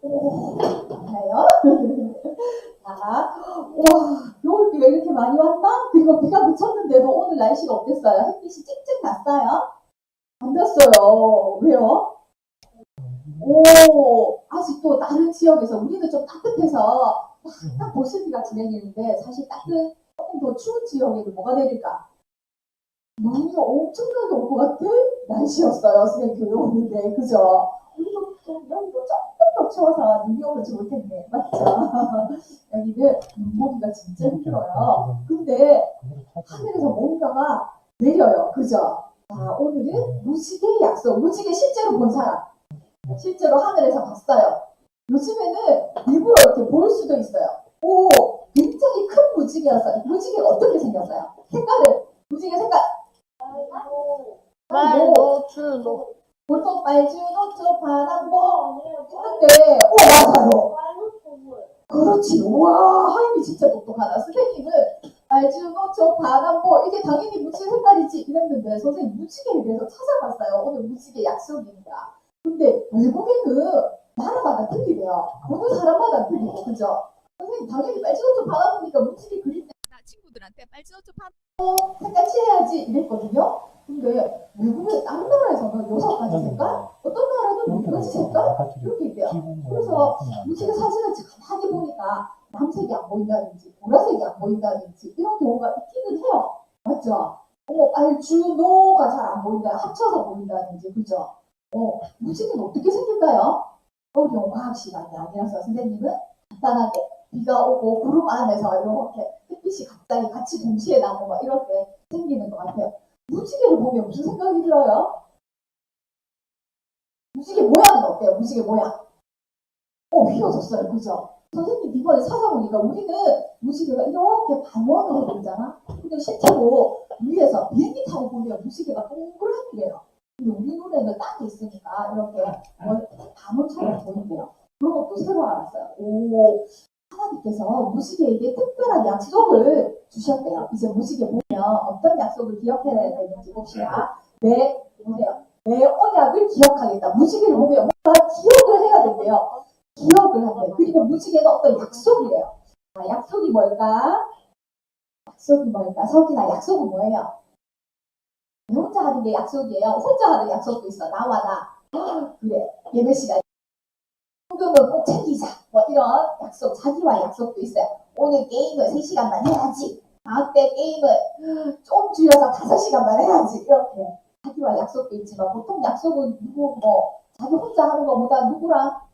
맞아요. 자, 우와, 겨울비가 이렇게 많이 왔나? 그리고 비가 그쳤는데도 오늘 날씨가 어땠어요? 햇빛이 찡찡 났어요? 안 났어요. 왜요? 오, 아직도 다른 지역에서 우리는 좀 따뜻해서 딱 보슬비가 진행되는데 사실 조금 더 추운 지역에는 뭐가 내릴까? 눈이 엄청나게 올 것 같은 날씨였어요. 선생님 교육 오는데, 그죠? 우리도 좀 여기도 조금 더 추워서 눈이 오면 좋을 텐데, 맞죠? 여기는 눈 보기가 진짜 힘들어요. 근데 하늘에서 뭔가가 내려요. 그죠? 자, 오늘은 무지개 약속. 무지개 실제로 본 사람. 실제로 하늘에서 봤어요. 요즘에는 일부러 이렇게 볼 수도 있어요. 오, 굉장히 큰 무지개였어요. 무지개가 어떻게 생겼어요? 색깔을, 무지개 색깔. 말로 줄로 보통 빨주노초 파남보 했는데, 맞아요. 그렇지. 와, 하임이 진짜 똑똑하다. 선생님은 빨주노초 파남보 이게 당연히 무지개 색깔이지 이랬는데 선생님 무지개에 대해서 찾아봤어요. 오늘 무지개 약속입니다. 근데 외국에는 나라마다 틀리대요. 어느 사람마다 틀리고, 그죠? 선생님 당연히 빨주노초 파남보니까 무지개 그릴 때 친구들한테 빨주노초 파남보 색깔 칠해야지 이랬거든요. 근데 외국의 다른 나라에서는 6가지 색깔, 어떤 나라는 4가지 색깔 이렇게 있대요. 그래서 무지개 사진을 가만히 보니까 남색이 안 보인다든지 보라색이 안 보인다든지 이런 경우가 있기는 해요. 맞죠? 알주노가 잘 안 보인다, 합쳐서 보인다든지, 그죠? 무지개는 어떻게 생길까요? 어려운 과학 시간이 아니라서 선생님은 간단하게 비가 오고 구름 안에서 이렇게 햇빛이 갑자기 같이 동시에 나고 막 이렇게 생기는 것 같아요. 무지개를 보면 무슨 생각이 들어요? 무지개 모양은 어때요? 무지개 모양. 휘어졌어요. 그죠? 선생님 이번에 찾아보니까 우리는 무지개가 이렇게 반원으로 보이잖아? 근데 실제로 위에서 비행기 타고 보면 무지개가 동그랗게요. 근데 우리 눈에는 땅이 있으니까 이렇게 반원처럼 보인대요. 그런 것도 새로 알았어요. 하나님께서 무지개에게 특별한 약속을 주셨대요. 이제 무지개 보면 어떤 약속을 기억해야 되는지 봅시다. 보세요. 내 언약을 기억하겠다. 무지개를 보면 뭔가 기억을 해야 된대요. 기억을 한대. 그리고 무지개는 어떤 약속이래요. 약속이 뭘까? 약속이 뭘까? 석이나 약속은 뭐예요? 혼자 하는 게 약속이에요. 혼자 하는 약속도 있어. 나와 나. 그래. 예배 시간. 현금을 꼭 챙기자. 뭐 이런 약속, 자기와 약속도 있어요. 오늘 게임을 3시간만 해야지. 다음 때 게임을 좀 줄여서 5시간만 해야지. 이렇게 자기와 약속도 있지만 보통 약속은 자기 혼자 하는 것보다 누구랑?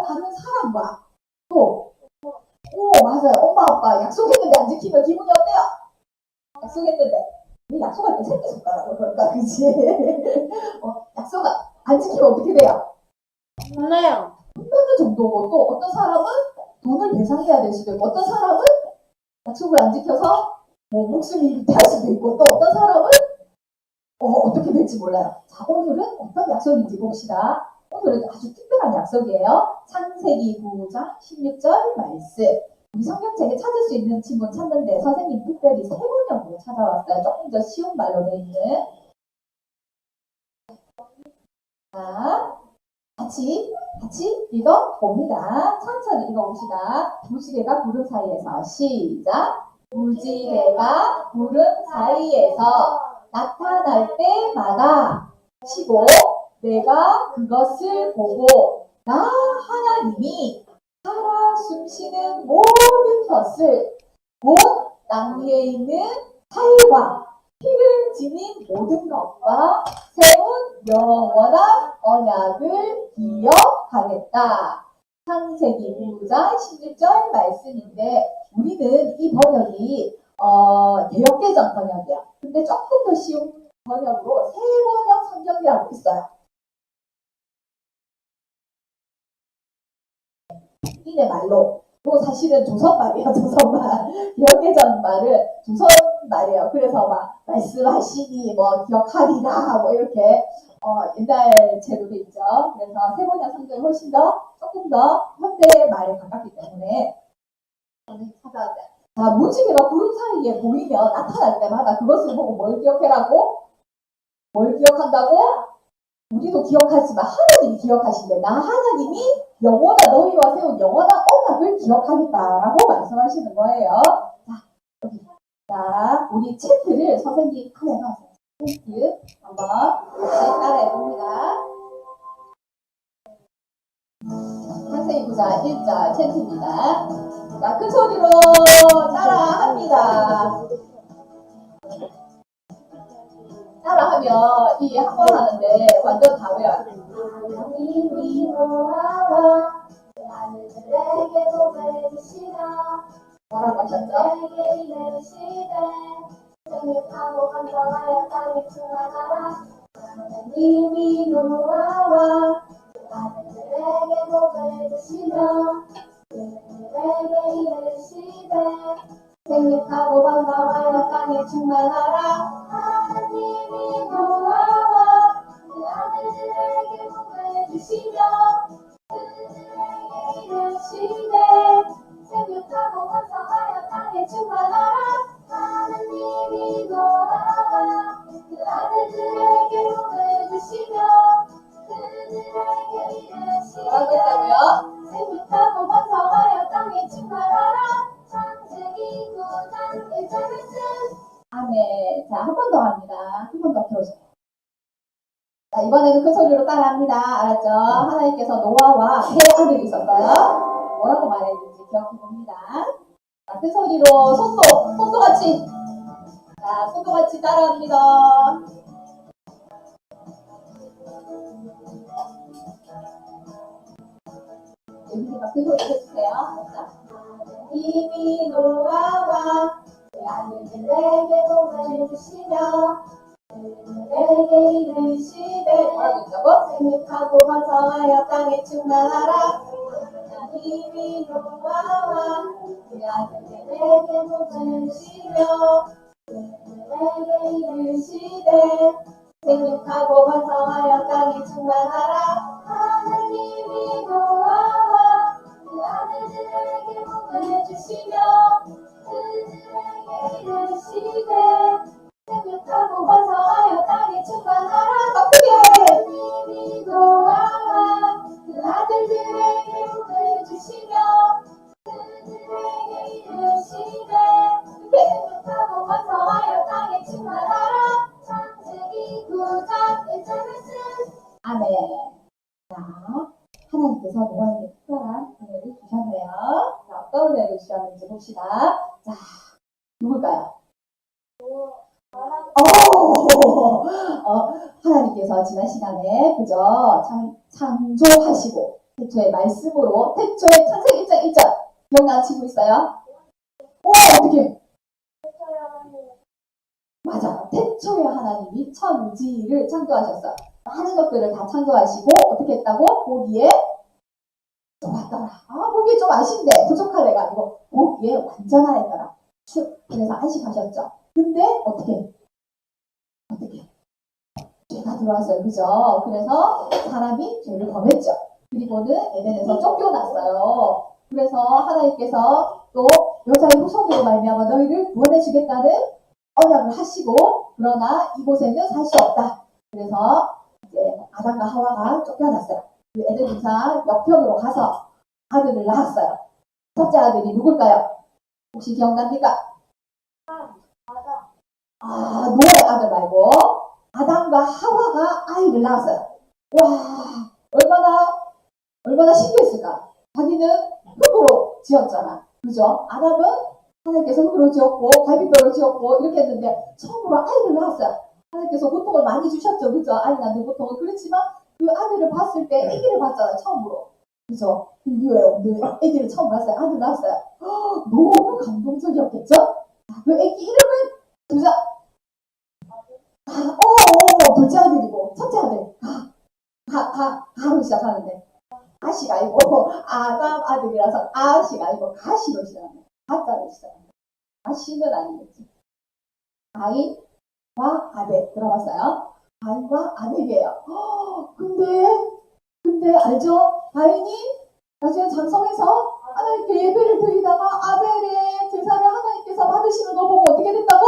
다른 사람과 또 맞아요. 엄마 아빠 약속했는데 안 지키면 기분이 어때요? 약속했는데 약속할 때 새끼손가락으로 그럴까, 그치? 약속 안 지키면 어떻게 돼요? 혼나요. 혼나는 정도고 또 어떤 사람은 돈을 배상해야 될 수도 있고 어떤 사람은 약속을 안 지켜서 목숨이 위태할 수도 있고 또 어떤 사람은 어떻게 될지 몰라요. 자, 오늘은 어떤 약속인지 봅시다. 오늘은 아주 특별한 약속이에요. 창세기 9장 16절 말씀. 우리 성경책에 찾을 수 있는 친구는 찾는데 선생님 특별히 세 번역으로 찾아왔어요. 조금 더 쉬운 말로 되어 있는. 자, 같이 읽어봅니다. 천천히 읽어봅시다. 무지개가 구름 사이에서 시작. 무지개가 구름 사이에서 나타날 때마다 쉬고 내가 그것을 보고 나 하나님이 살아 숨쉬는 모든 것을 곧 땅 위에 있는 살과 피를 지닌 모든 것과 세운 영원한 언약을 기억하겠다. 창세기 9장 16절 말씀인데 우리는 이 번역이 개역개정 번역이야. 근데 조금 더 쉬운 번역으로 새번역 성경이라고 있어요. 이네 말로. 그거 사실은 조선말이에요. 조선말. 개역개정 말은 조선말이에요. 그래서 막 말씀하시니 기억하리라 이렇게 옛날 제도도 있죠. 그래서 세번역 성경이 훨씬 더 조금 더 현대 말에 가깝기 때문에 찾아왔어요. 자, 무지개가 구름 사이에 보이면 나타날 때마다 그것을 보고 뭘 기억해라고? 뭘 기억한다고? 우리도 기억하지만 하나님이 기억하신대. 나 하나님이 영원한 너희와 세운 영원한 언약을 기억하겠다라고 말씀하시는 거예요. 자, 여기. 자, 우리 챕트를 선생님 하나 나왔어요. 챕트 한번 같이 따라해 봅니다. 창세기 9장 1절 챕트입니다. 자, 큰 소리로 따라합니다. 따라하면 이 한 번 하는데 완전 다 외워요. 하나님이 노아와 아들들에게 보내주시라. 뭐라고 하셨죠? 내게 이르시되 생육하고 건강하여 땅에 충만하라. 하나님이 노아와 아들들에게 보내주시며 그들에게 이르시되 생육하고 건강하여 땅에 충만하라. 하나님이 노아와 그 아들들에게 복을 주시며 그들에게 이르시되 생육하고 번성하여 땅에 충만하라. 하나님이 노아와 그 아들들에게 복을 주시며 그들에게 이르시되 뭐라고 했다고요? 생육하고 번성하여 땅에 충만하라. 창세기 9장 1절 말씀. 아멘. 자, 한 번 더 합니다. 한 번 더 들어주세요. 자, 이번에는 큰 소리로 따라합니다. 알았죠? 하나님께서 노아와 세 아들이 있었어요. 뭐라고 말했는지 기억해 봅니다. 자, 큰 소리로 손도 같이. 자, 손도 같이 따라합니다. 여기서 큰 소리 해주세요. 알았죠? 이미 노아와 그 아들들에게 복을 주시며 그들에게 이르시되 뭐라고 했다고? 생육하고 번성하여 땅에 충만하라. 이미 노아와 그 아들들에게 복을 주시며 그들에게 이르시되 생육하고 번성하여 땅에 충만하라. 하나님이 노아와 그 아들들에게 복을 주시며 그들에게 이르시되 생육하고 번성하여 땅에 충만하라. 하나님이 노아와 그 아들들에게 복을 주시며 그들에게 이르시되 생육하고 번성하여 땅에 충만하라. 창세기 9장 1절 말씀. 아멘. 자, 하나님께서 노아에게 특별한 은혜를 주셨네요. 자, 어떤 은혜를 주셨는지 봅시다. 자, 누굴까요? 하나님께서 지난 시간에 그저 창조하시고 태초의 말씀으로 태초의 창세기 1장 1절 기억나는 친구 있어요? 어떻게? 맞아. 태초의 하나님이 천지를 창조하셨어요. 많은 것들을 다 창조하시고 어떻게 했다고? 보기에 좋았더라. 보기에 좀 아쉽네. 부족하네가 아니고 보기에 완전하였더라. 그래서 안식하셨죠. 근데 어떻게? 죄가 들어왔어요. 그죠? 그래서 사람이 죄를 범했죠. 그리고는 에덴에서 쫓겨났어요. 그래서 하나님께서 또 여자의 후손으로 말미암아 너희를 구원해주겠다는 언약을 하시고 그러나 이곳에는 살 수 없다. 그래서 이제 아담과 하와가 쫓겨났어요. 그 에덴 동산 옆편으로 가서 아들을 낳았어요. 첫째 아들이 누굴까요? 혹시 기억납니까? 노아의 아들 말고 아담과 하와가 아이를 낳았어요. 와, 얼마나 신기했을까? 자기는 흙으로 지었잖아. 그죠? 아담은 하나님께서 흙으로 지었고 갈비뼈로 지었고 이렇게 했는데 처음으로 아이를 낳았어요. 하나님께서 고통을 많이 주셨죠. 그죠? 아이 낳는 고통은. 그렇지만 그 아들을 봤을 때 아기를 봤잖아요. 처음으로. 그죠? 이거예요. 아기를 처음 봤어요. 아들 낳았어요. 너무 감동적이었겠죠? 그 아기 이름은 둘째 아들이고 첫째 아들 가로 시작하는데 가시가 아니고 아담 아들이라서 아시가 아니고 가시로 시작합니다. 가자로 시작합니다. 가시는 아니겠지. 가인과 아벨 들어봤어요? 가인과 아벨이에요. 근데 알죠? 가인이 나중에 장성해서 하나님께 예배를 드리다가 아벨의 제사를 하나님께서 받으시는 거 보고 어떻게 됐다고?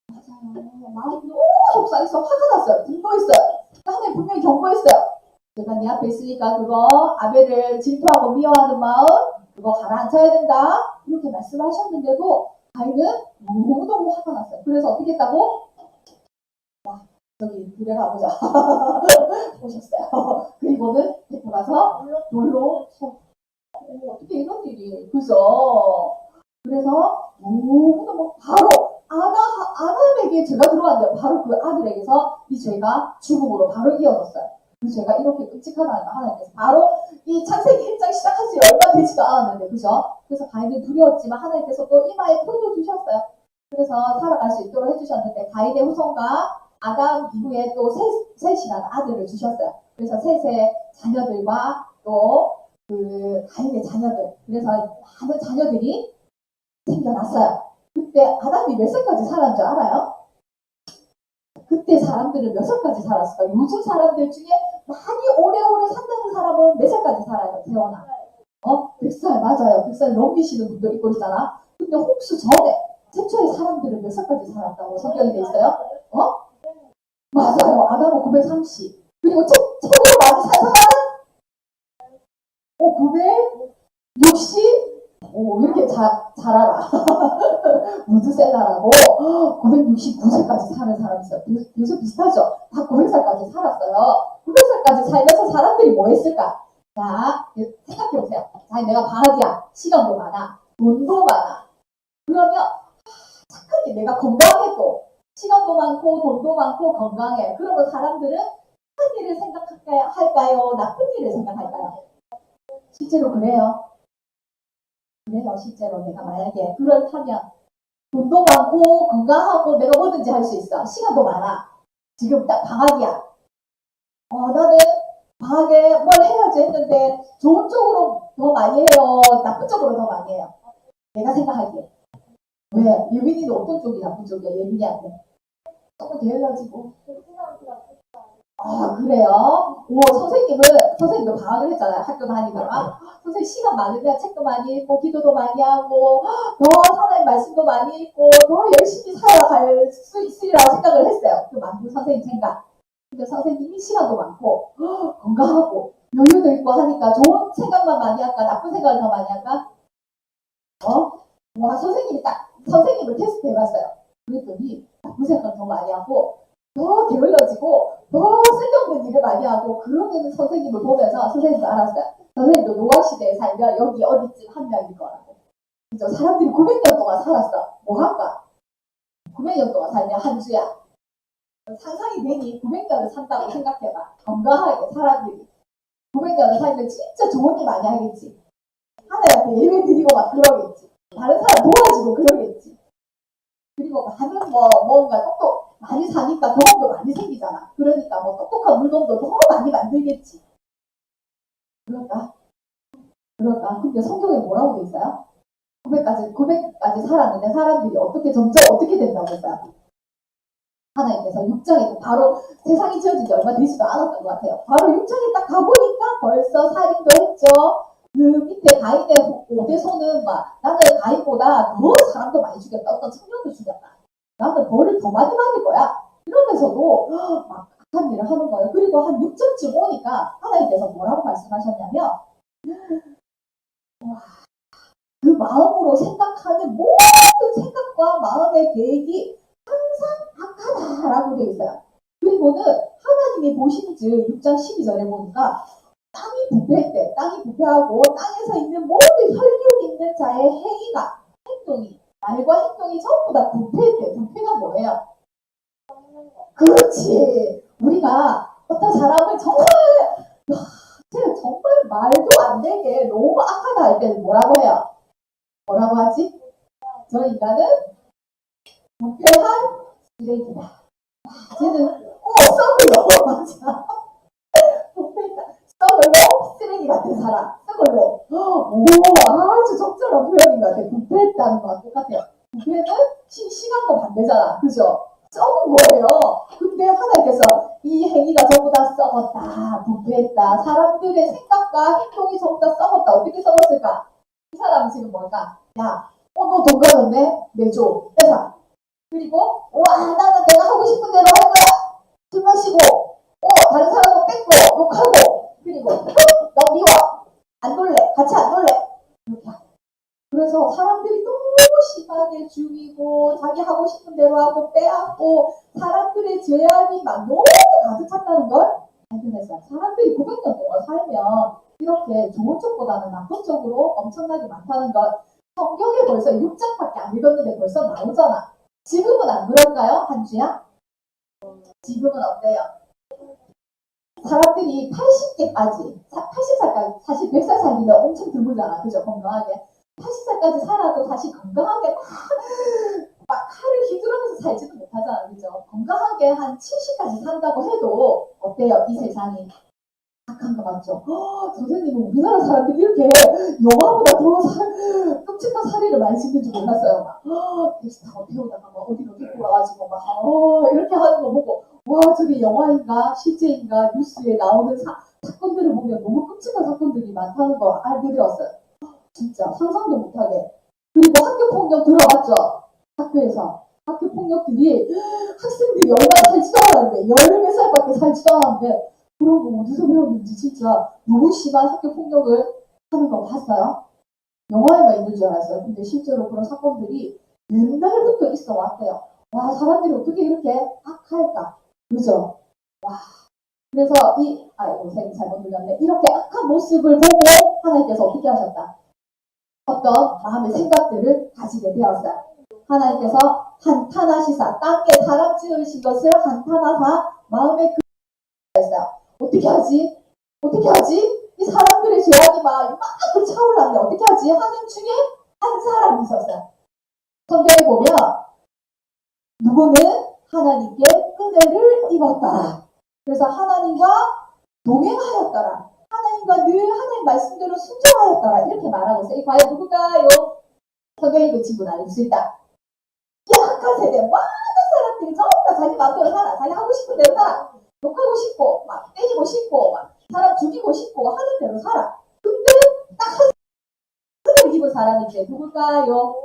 맞아요. 마음이 너무 속상해서 화가 났어요. 분노했어요. 하나님 분명히 경고했어요. 제가 네 앞에 있으니까 그거 아벨을 질투하고 미워하는 마음 그거 가라앉혀야 된다. 이렇게 말씀하셨는데도 가인은 너무너무 화가 났어요. 그래서 어떻게 했다고? 와, 저기 집에 가보자. 오셨어요. 그리고는 데리고 가서 돌로 쳐. 어떻게 이런 일이. 그죠? 그래서 너무너무 바로 아담에게 죄가 들어왔는데 바로 그 아들에게서 이 죄가 죽음으로 바로 이어졌어요. 그 죄가 이렇게 끔찍하다니까 하나님께서 바로 이 창세기 1장 시작한 지 얼마 되지도 않았는데 그죠? 그래서 가인은 두려웠지만 하나님께서 또 이마에 표도 주셨어요. 그래서 살아갈 수 있도록 해주셨는데 가인의 후손과 아담 이후에 또 셋이라는 아들을 주셨어요. 그래서 셋의 자녀들과 또 그 가인의 자녀들 그래서 많은 자녀들이 생겨났어요. 그때 아담이 몇 살까지 살았는 줄 알아요? 그때 사람들은 몇 살까지 살았을까? 요즘 사람들 중에 많이 오래오래 산다는 사람은 몇 살까지 살아요? 태어나. 100살 맞아요. 100살 넘기시는 분도 있고 있잖아. 근데 혹시 전에 최초의 사람들은 몇 살까지 살았다고 성경이 돼 있어요? 맞아요. 아담은 930. 그리고 최고로 많이 산 사람은 960? 오, 이렇게 잘 알아. 무드셀라라고 969세까지 사는 사람이 있어요. 계속 비슷하죠? 다 900살까지 살았어요. 900살까지 살면서 사람들이 뭐 했을까? 자, 생각해보세요. 자, 내가 방학이야. 시간도 많아. 돈도 많아. 그러면 착하게 내가 건강해도 시간도 많고 돈도 많고 건강해. 그러면 사람들은 착한 일을 생각할까요? 나쁜 일을 생각할까요? 실제로 그래요. 그래요. 실제로 내가 만약에 그렇다면 돈도 많고 건강하고 내가 뭐든지 할 수 있어. 시간도 많아. 지금 딱 방학이야. 나는 방학에 뭘 해야지 했는데 좋은 쪽으로 더 많이 해요? 나쁜 쪽으로 더 많이 해요? 내가 생각하기에. 왜? 예민이는 어떤 쪽이 나쁜 쪽이야? 예민이한테. 조금 게을러지고. 그래요? 선생님도 방학을 했잖아요. 학교 다니다가. 선생님 시간 많으면 책도 많이 읽고, 기도도 많이 하고, 더 하나님 말씀도 많이 읽고, 더 열심히 살아갈 수 있으리라고 생각을 했어요. 그 만두 선생님 생각. 근데 선생님이 시간도 많고, 건강하고, 여유도 있고 하니까 좋은 생각만 많이 할까? 나쁜 생각을 더 많이 할까? 선생님을 테스트 해봤어요. 그랬더니, 나쁜 생각을 더 많이 하고, 더 게을러지고 더 쓸데없는 일을 많이 하고 그러는 선생님을 보면서 선생님도 알았어요. 선생님도 노화시대에 살면 여기 어디쯤 한 명일 거라고. 그죠? 사람들이 900년 동안 살았어. 뭐 할까? 900년 동안 살면 한 주야. 상상이 되니 900년을 산다고 생각해봐. 건강하게 사람들이 900년을 살면 진짜 좋은 일 많이 하겠지. 하나님한테 예배 드리고 막 그러겠지. 다른 사람 도와주고 그러겠지. 그리고 많은 뭔가 많이 사니까 경험도 많이 생기잖아. 그러니까 똑똑한 물건도 더 많이 만들겠지. 그럴까? 근데 성경에 뭐라고 돼 있어요? 900까지 살았는데 사람들이 점점 어떻게 된다고 했어요? 하나님께서 6장에 바로 세상이 지어진 지 얼마 되지도 않았던 것 같아요. 바로 6장에 딱 가보니까 벌써 살인도 했죠. 그 밑에 가인의 5대손은 나는 가인보다 더 사람도 많이 죽였다. 어떤 청년도 죽였다. 나는 벌을 더 많이 받을 거야. 이러면서도 막 악한 일을 하는 거예요. 그리고 한 6절쯤 오니까 하나님께서 뭐라고 말씀하셨냐면 그 마음으로 생각하는 모든 생각과 마음의 계획이 항상 악하다라고 되어 있어요. 그리고는 하나님이 보신즉 6장 12절에 보니까 땅이 부패했대. 땅이 부패하고 땅에서 있는 모든 혈육 있는 자의 말과 행동이 전부 다 부패했대. 부패가 뭐예요? 그렇지. 우리가 어떤 사람을 정말 말도 안 되게 너무 악하다 할 때는 뭐라고 해요? 뭐라고 하지? 저 인간은 부패한 쓰레기다. 쟤는 썩을로 맞아. 부패다. 썩을로 쓰레기 같은 사람. 썩을로. 아주 적절한 표현인 것 같아요. 부패했다는 거랑 똑같아요. 부패는 시간과 반대잖아. 그죠? 썩은 거예요. 근데 하나님께서 이 행위가 전부 다 썩었다. 부패했다. 사람들의 생각과 행동이 전부 다 썩었다. 어떻게 썩었을까? 이 사람은 지금 뭘까? 야, 너 돈 가졌네? 내줘. 회사. 그리고 나는 내가 하고 싶은 대로 할 거야. 술 마시고 다른 사람도 뺏고 욕하고 그리고 너 미워 안 놀래 같이 안 놀래 이렇게 하고 그래서 사람들이 너무 심하게 죽이고 자기 하고 싶은 대로 하고 빼앗고 사람들의 죄악이 막 너무 가득 찼다는 걸 발견했어요. 사람들이 900년 동안 살면 이렇게 좋은 쪽보다는 나쁜 쪽으로 엄청나게 많다는 걸 성경에 벌써 6장밖에 안 읽었는데 벌써 나오잖아. 지금은 안 그럴까요? 한주야? 지금은 어때요? 사람들이 80개까지, 80살까지, 사실 100살 살기는 엄청 드물잖아. 그죠? 건강하게. 80살까지 살아도 사실 건강하게 막 칼을 휘두르면서 살지도 못하잖아. 그죠? 건강하게 한 70까지 산다고 해도 어때요? 이 세상이. 악한 거 맞죠? 선생님은 우리나라 사람들이 이렇게 영화보다 더 끔찍한 살인을 많이 짓는 줄 몰랐어요. 막, 택시 타고 태우다가 막 어디로 데리고 와가지고 막, 이렇게 하는 거 보고, 와, 저게 영화인가, 실제인가, 뉴스에 나오는 사건들을 보면 너무 끔찍한 사건들이 많다는 거 알게 되었어요. 진짜 상상도 못하게. 그리고 학교폭력 들어봤죠? 학교에서. 학교폭력들이 학생들이 얼마나 살지도 않았는데, 14살밖에 살지도 않았는데, 그런 거 어디서 배웠는지 진짜 너무 심한 학교 폭력을 하는 거 봤어요? 영화에만 있는 줄 알았어요. 근데 실제로 그런 사건들이 옛날부터 있어 왔대요. 와, 사람들이 어떻게 이렇게 악할까? 그죠? 와. 그래서 아이고, 선생님 잘못 들렸네. 이렇게 악한 모습을 보고 하나님께서 어떻게 하셨다? 어떤 마음의 생각들을 가지게 되었어요. 하나님께서 한탄하시사, 땅에 사람 지으신 것을 한탄하사 마음에 했어요. 어떻게 하지? 어떻게 하지? 이 사람들의 죄악이 막 이만큼 차올랐는데 어떻게 하지? 하는 중에 한 사람이 있었어요. 성경에 보면 누구는 하나님께 은혜를 입었더라. 그래서 하나님과 동행하였더라. 하나님과 늘 하나님 말씀대로 순종하였더라. 이렇게 말하고 있어요. 이 과연 누굴까요? 성경에 그 친구는 알릴 수 있다. 이 악한 세대 많은 사람들이 전부 다 자기 마음대로 살아. 자기 하고 싶은 대로 살아. 욕하고 싶고 막 때리고 싶고 막 사람 죽이고 싶고 하는 대로 살아. 근데 딱 한 은혜를 입은 사람이 이제 누굴까요?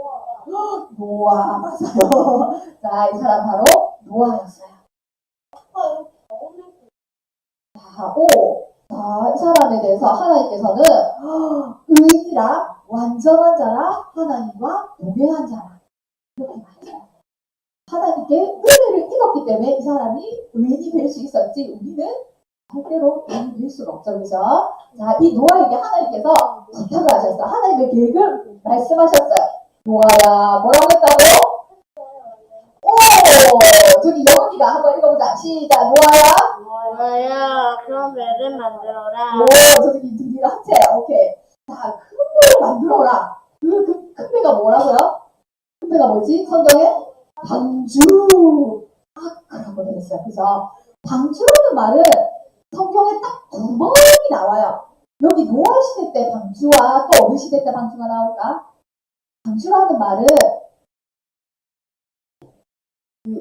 노아 맞아요. 자, 이 사람 바로 노아였어요. 이 사람에 대해서 하나님께서는 의인이라 완전한 자라 하나님과 동행한 자라 이렇게 말해요. 하나님께 은혜를 입었기 때문에 이 사람이 의인이 될 수 있었지 우리는 절대로 의인이 될 수가 없죠. 그죠? 자, 이 노아에게 하나님께서 부탁을 하셨어요. 하나님의 계획을 말씀하셨어요. 노아야 뭐라고 했다고? 저기 영원이가 한번 읽어보자. 시작. 노아야 뭐야? 그럼 배를 만들어라. 저기 둘이가 합체. 오케이. 자, 큰 배를 만들어라. 큰 배가 뭐라고요? 큰 배가 뭐지? 성경에? 방주. 그라고 되어 있어요. 그래서 방주라는 말은 성경에 딱 2번이 나와요. 여기 노아 시대 때 방주와 또 어느 시대 때 방주가 나올까? 방주라는 말은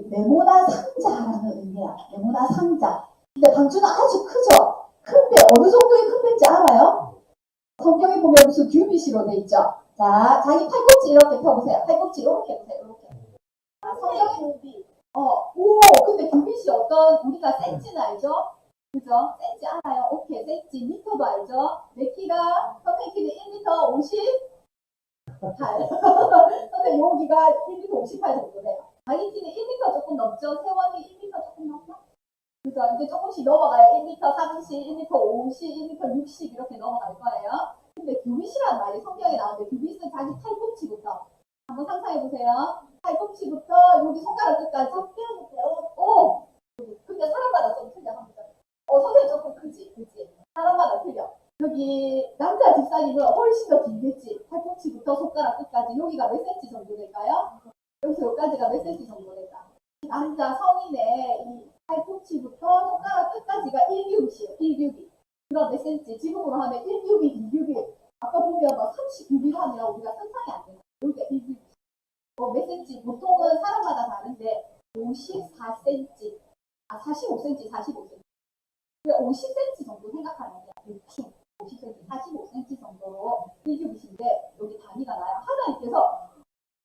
네모난 상자라는 의미야. 네모난 상자. 근데 방주는 아주 크죠? 큰 배, 어느 정도의 큰 배인지 알아요? 성경에 보면 무슨 규빗으로 돼 있죠? 자, 자기 팔꿈치 이렇게 펴보세요. 팔꿈치 이렇게 해보세요. 이렇게. 성경에 근데 규빗이 어떤 우리가 센치는 알죠? 그죠? 센치 알아요? 오케이, 센치 미터도 알죠? 내 키가 선생님 키는 1m 58. 선생님 여기가 1m 58 정도 돼요. 자기 키는 1m 조금 넘죠? 세원이 1m 조금 넘나? 그죠? 이제 조금씩 넘어가요. 1m 30, 1m 50, 1m 60 이렇게 넘어갈 거예요. 근데 규빗이라는 말이 성경에 나오는데 규빗은 자기 팔꿈치부터 한번 상상해보세요. 팔꿈치부터 여기 손가락 끝까지 떼어볼게요. 근데 사람마다 좀 틀려. 선생님 조금 크지? 사람마다 틀려. 여기 남자 집사님은 훨씬 더 길겠지? 팔꿈치부터 손가락 끝까지 여기가 몇 센치 정도 될까요? 여기서 여기까지가 몇 센치 정도 될까? 남자 성인의 이 팔꿈치부터 손가락 끝까지가 1규빗이에요. 1규빗. 그럼 몇 센치? 지금으로 하면 1규빗, 2규빗. 아까 보면 막 30규빗 하면 우리가 상상이 안 돼요. 여기가 1규빗. 몇 센치? 보통은 사람마다 다른데 54cm, 45cm, 45cm. 50cm 정도 생각하면 돼요. 대충 50cm, 45cm 정도로 1규빗인데 여기 단위가 나요. 하나님께서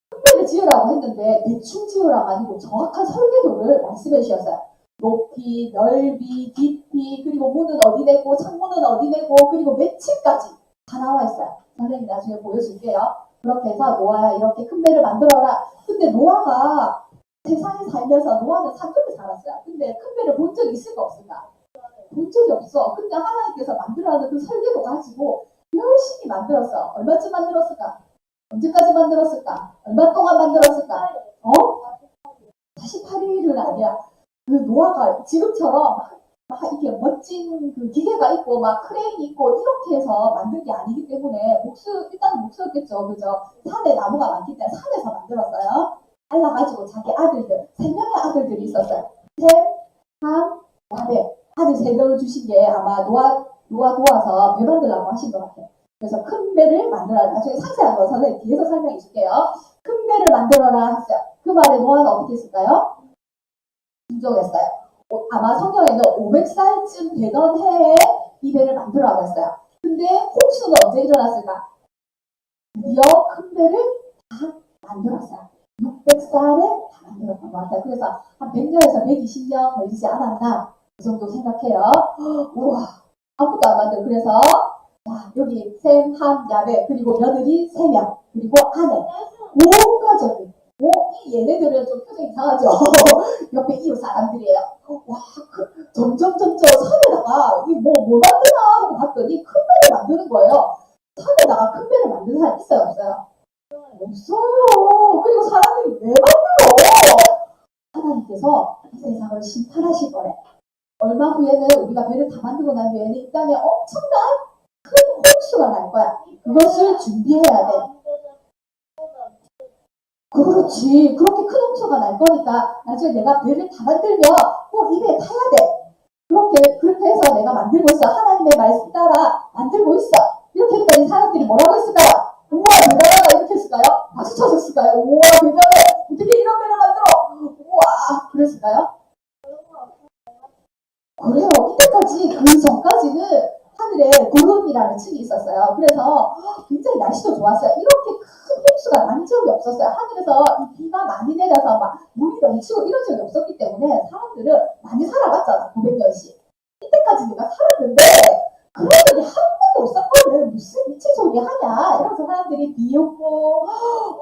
큰 지으라고 했는데 대충 지으라고 아니고 정확한 설계도를 말씀해 주셨어요. 높이, 넓이, 깊이, 높이, 그리고 문은 어디 내고, 창문은 어디 내고, 그리고 몇 층까지 다 나와 있어요. 선생님 나중에 보여줄게요. 그렇게 해서 노아야 이렇게 큰 배를 만들어라. 근데 노아가 세상에 살면서 노아는 산속에 살았어요. 근데 큰 배를 본 적이 있을까 없을까? 본 적이 없어. 근데 하나님께서 만들어라는 그 설계도 가지고 열심히 만들었어. 얼마쯤 만들었을까? 언제까지 만들었을까? 얼마 동안 만들었을까? 48일은 아니야. 그 노아가 지금처럼 막 이렇게 멋진 그 기계가 있고 막 크레인이 있고 이렇게 해서 만든 게 아니기 때문에 일단 목수였겠죠. 그죠? 산에 나무가 많기 때문에 산에서 만들었어요. 잘라가지고 자기 아들들, 3명의 아들들이 있었어요. 셈, 함, 야벳. 아들 3명을 주신 게 아마 노아 도와서 배 만들라고 하신 것 같아요. 그래서 큰 배를 만들어라. 나중에 상세한 거 선생님 뒤에서 설명해 줄게요. 큰 배를 만들어라 했어요. 그 말에 노아는 어떻게 했을까요? 인정했어요. 아마 성경에는 500살쯤 되던 해에 이 배를 만들어라고 했어요. 근데 홍수는 언제 일어났을까? 드디어 큰 배를 다 만들었어요. 600살에 다 만들었던 것 같아요. 그래서 한 100년에서 120년 걸리지 않았나? 그 정도 생각해요. 우와, 아무것도 안 만들어. 그래서 자, 여기 셈, 함, 야벳, 그리고 며느리 3명, 그리고 아내, 온 가족이. 얘네들은 좀 표정 이상하죠? 옆에 이웃 사람들이에요. 와, 점점 산에다가 뭘 만드나 하고 봤더니 큰 배를 만드는 거예요. 산에다가 큰 배를 만드는 사람 있어요, 없어요? 없어요. 그리고 사람들이 왜 만들어? 하나님께서 이 세상을 심판하실 거래. 얼마 후에는 우리가 배를 다 만들고 난 뒤에는 이 땅에 엄청난 큰 홍수가 날 거야. 그것을 준비해야 돼. 그렇지. 그렇게 큰 홍수가 날 거니까 나중에 내가 배를 다 만들면 꼭 이 배에 타야 돼. 그렇게 해서 내가 만들고 있어. 하나님의 말씀 따라 만들고 있어. 이렇게 했더니 사람들이 뭐라고 했을까요? 우와 대단하다 이렇게 했을까요? 박수 쳐줬을까요? 우와 대단해. 어떻게 이런 배를 만들어? 우와 그랬을까요? 그래요. 이때까지 그 전까지는 하늘에 구름이라는 층이 있었어요. 그래서 굉장히 날씨도 좋았어요. 이렇게 큰 홍수가 난 적이 없었어요. 하늘에서 이 비가 많이 내려서 막 물이 넘치고 이런 적이 없었기 때문에 사람들은 많이 살아갔잖아. 900년씩. 이때까지 내가 살았는데 그런 적이 한 번도 없었거든. 무슨 미친 소리 하냐. 이러면서 사람들이 비웃고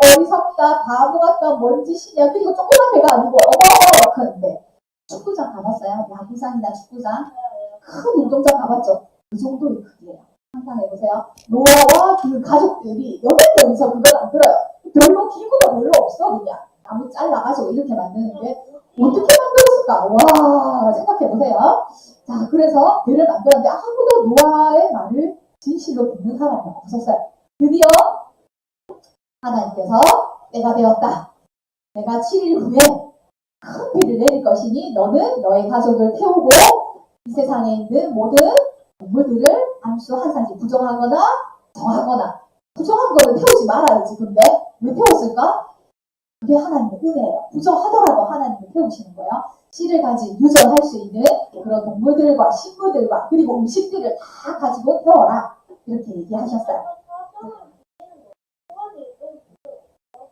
어리석다, 바보 같다, 뭔 짓이냐. 그리고 조그만 배가 아니고 어마어마하고 하는데 축구장 가봤어요? 야구장이나 축구장? 큰 운동장 가봤죠? 그 정도의 크기예요. 상상해보세요. 노아와 그 가족들이 8명이서 그걸 만들어요. 별로 기구가 별로 없어. 그냥 나무 잘라가지고 이렇게 만드는데 어떻게 만들었을까? 와 생각해보세요. 자 그래서 배를 만들었는데 아무도 노아의 말을 진실로 듣는 사람이 없었어요. 드디어 하나님께서 내가 되었다. 내가 7일 후에 큰 비를 내릴 것이니 너는 너의 가족을 태우고 이 세상에 있는 모든 동물들을 암수 한 상씩 부정하거나 정하거나 부정한 거는 태우지 말아야지. 근데 왜 태웠을까? 그게 하나님의 은혜예요. 부정하더라도 하나님이 태우시는 거예요. 씨를 가진 유전할 수 있는 그런 동물들과 식물들과 그리고 음식들을 다 가지고 태워라. 이렇게 얘기하셨어요.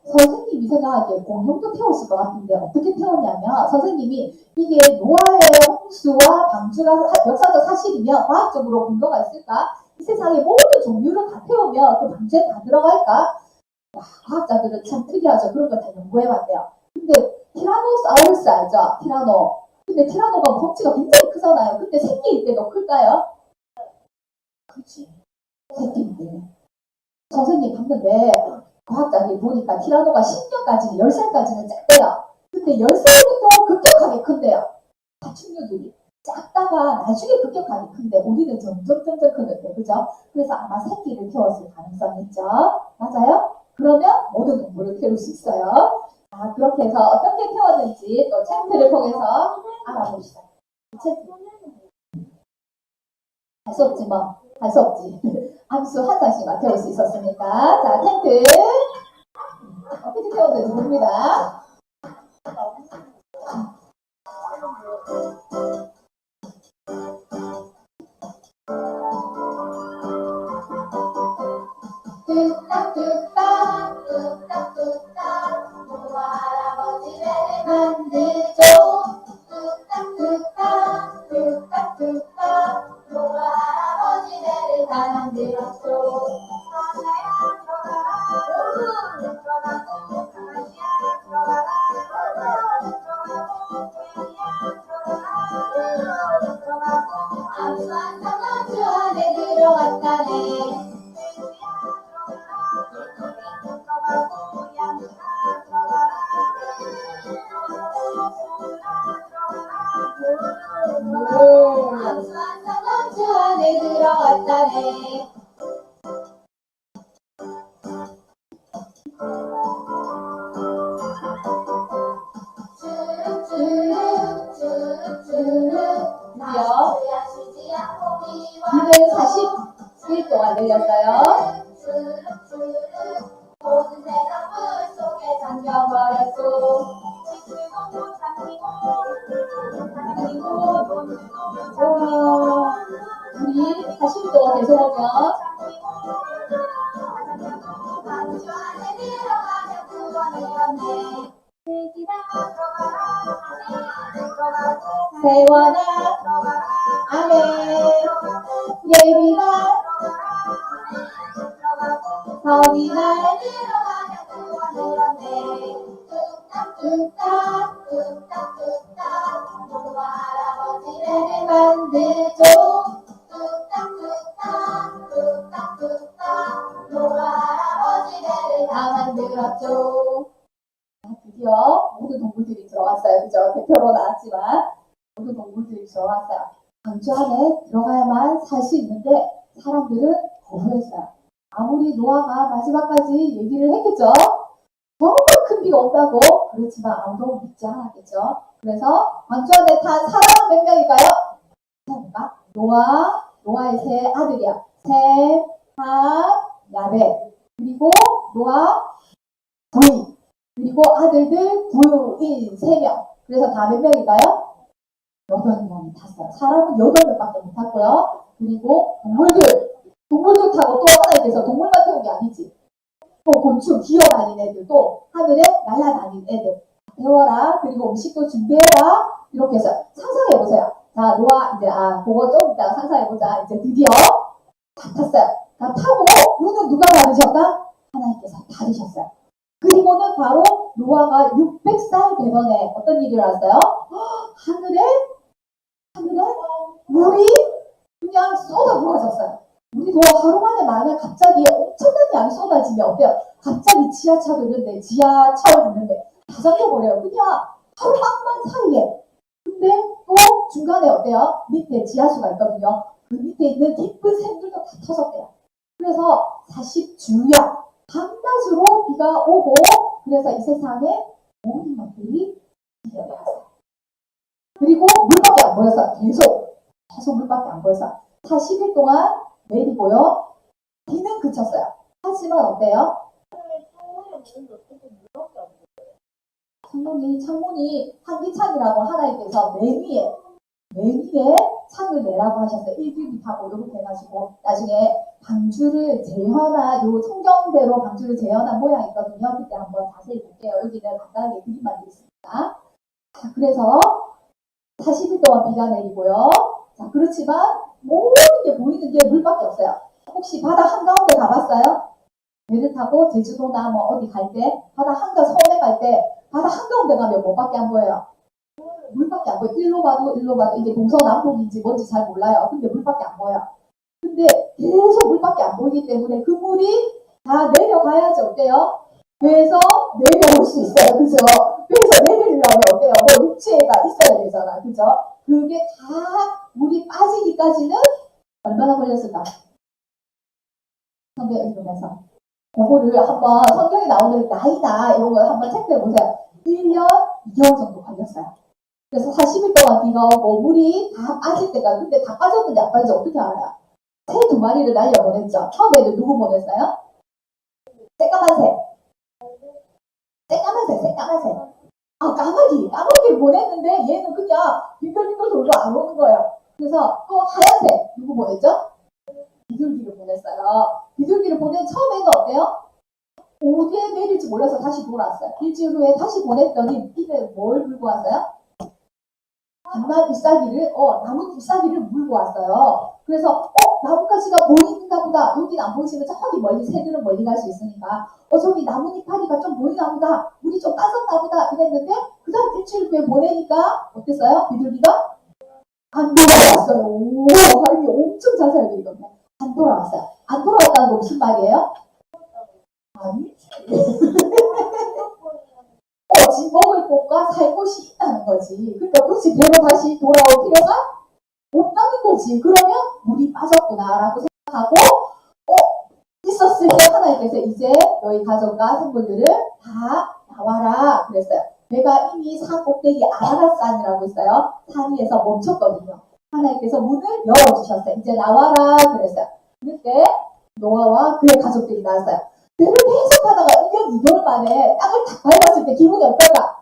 선생님이 생각하기에 공룡도 태웠을 것 같은데 어떻게 태웠냐면 선생님이 이게 노아의 홍수와 방주가 역사적 사실이면 과학적으로 근거가 있을까? 이 세상의 모든 종류를 다 태우면 그 방주에 다 들어갈까? 와, 과학자들은 참 특이하죠. 그런 걸 다 연구해봤대요. 근데 티라노사우루스 알죠? 티라노. 근데 티라노가 덩치가 굉장히 크잖아요. 근데 새끼일 때도 클까요? 그렇지. 새끼일 때는. 선생님 봤는데 과학자들이 보니까 티라노가 10년까지는 10살까지는 작대요. 근데 10살부터 급격하게 큰대요. 파충류들이 작다가 나중에 급격하게 큰데 우리는 점점 크는데 그죠? 그래서 아마 새끼를 태웠을 가능성이 있죠. 맞아요? 그러면 모든 동물을 태울 수 있어요. 자, 그렇게 해서 어떻게 태웠는지 또 챕터를 통해서 알아봅시다. 할 수 없지 뭐. 할 수 없지. 암수 한 장씩만 태울 수 있었으니까. 자, 텐트. 어떻게 태웠는지 봅니다. 뚝딱뚝딱 뚝딱뚝딱 노아 할아버지를 만들죠. 뚝딱뚝딱 뚝딱뚝딱 만들었소. 하나야 들어가라. 들어가고 강아지야 들어가라. 들어가고 고양이야 들어가라. 들어가고 암수한 상관주 안에 들어갔다네. 들어가고 양수가 들어가라. 암수한 상관주 안에 들어갔다네. 드디어 쉬지 않고 비를 40일 동안 내렸어요. 모든 세상 물 속에 잠겨버렸소. 우와, 우리 40일 동안 계속 오면 강주 안에 들어가면 구원이었네. 들어가고 세원아 안에 예비가 서비가 뚝딱뚝딱 뚝딱뚝딱 노아 할아버지를 만들죠. 뚝딱뚝딱 뚝딱뚝딱 노아 할아버지를 다 만들었죠. 드디어 모든 동물들이 들어왔어요. 그죠? 대표로 나왔지만 모든 동물들이 들어왔어요. 강주 안에 들어가야만 살 수 있는데 사람들은 거부했어요. 아무리 노아가 마지막까지 얘기를 했겠죠. 정말 큰 비가 온다고. 그렇지만 아무도 믿지 않았겠죠. 그래서 강주 안에 탄 사람은 몇 명일까요? 노아의 세 아들이야. 셈, 함, 야벳. 그리고 노아, 부인. 그리고 아들들, 부인 3명. 그래서 다 몇 명일까요? 8명이 탔어요. 사람은 8명밖에 못 탔고요. 그리고 동물들 타고 또 하나님께서 동물만 태운 게 아니지. 또 곤충, 기어다니는 애들도 하늘에 날아다니는 애들. 태워라. 그리고 음식도 준비해라. 이렇게 해서 상상해보세요. 자, 노아, 이제, 그거 좀 이따가 상상해보자. 이제 드디어 다 탔어요. 다 타고, 눈은 누가 받으셨다? 하나님께서 받으셨어요. 그리고는 바로 노아가 600살 되던에 어떤 일이 일어났어요? 하늘에 물이 그냥 쏟아 부어졌어요. 우리도 하루 만에 만약 갑자기 엄청난 양이 쏟아지면 어때요? 갑자기 지하철 있는데 다 잠겨버려요. 그냥 하루만만 사이에. 근데 또 중간에 어때요? 밑에 지하수가 있거든요. 그 밑에 있는 깊은 샘들도 다 터졌대요. 그래서 40주야 밤낮으로 비가 오고 그래서 이 세상에 모든 것들이 이겨내었어요. 그리고 물밖에 안 보였어. 계속 물밖에 안 보였어. 40일 동안 내리고요. 비는 그쳤어요. 하지만 어때요? 창문이 환기창이라고 하나님께서 맨 위에 창을 내라고 하셨어요. 일기입하고 이렇게 해가지고 나중에 방주를 재현한 요 성경대로 방주를 재현한 모양이 있거든요. 그때 한번 자세히 볼게요. 여기는 간단하게 그림만 있습니다. 자, 그래서 40일 동안 비가 내리고요. 자, 그렇지만 모든 게 보이는 게 물밖에 없어요. 혹시 바다 한가운데 가봤어요? 배를 타고 제주도나 뭐 어디 갈 때 바다 서울에 갈 때 바다 한가운데 가면 뭐밖에 안 보여요? 물밖에 안 보여. 일로 봐도 이게 동서남북인지 뭔지 잘 몰라요. 근데 물밖에 안 보여. 근데 계속 물밖에 안 보이기 때문에 그 물이 다 내려가야지 어때요? 배에서 내려올 수 있어요. 그죠? 배에서 내리려면 어때요? 뭐 육지가 있어야 되잖아. 그죠? 그게 다 물이 빠지기까지는 얼마나 걸렸을까? 성경 읽으면서. 그거를 한번 성경에 나오는 나이나 이런 걸 한번 체크해 보세요. 1년 2개월 정도 걸렸어요. 그래서 40일 동안 비가 오고 물이 다 빠질 때까지. 근데 다 빠졌는지 안 빠졌는지 어떻게 알아요? 새 2마리를 날려보냈죠. 처음에는 누구 보냈어요? 새까만 새. 까마귀를 보냈는데 얘는 그냥 빙글빙글 돌고 안 오는 거예요. 그래서 또 하얀색 누구 보냈죠? 비둘기를 보냈어요. 비둘기를 보낸 처음에는 어때요? 어디에 내릴지 몰라서 다시 돌아왔어요. 일주일 후에 다시 보냈더니 입에 뭘 물고 왔어요? 나무 잎사귀를 물고 왔어요. 그래서 나뭇가지가 보이는가 보다. 여긴 안 보이시면 저기 멀리 새들은 멀리 갈 수 있으니까 저기 나뭇잎파리가 좀 보이나 보다. 물이 좀 빠졌나 보다 이랬는데 그 다음 일주일 후에 보내니까 어땠어요? 비둘기가 안 돌아왔어요. 오, 할머니 엄청 자세하게 읽었네. 안 돌아왔어요. 안 돌아왔다는 거 무슨 말이에요? 아니 집 먹을 곳과 살 곳이 있다는 거지. 그러니까 굳이 배로 다시 돌아올 필요가 없다는 거지. 그러면 물이 빠졌구나라고 생각하고 있었을 때 하나님께서 이제 너희 가족과 생물들을 다 나와라 그랬어요. 내가 이미 산 꼭대기 아라랏산이라고 있어요. 산 위에서 멈췄거든요. 하나님께서 문을 열어주셨어요. 이제 나와라 그랬어요. 그때 노아와 그의 가족들이 나왔어요. 배를 계속 하다가 1년 2개월 만에 땅을 딱 밟았을 때 기분이 어떨까?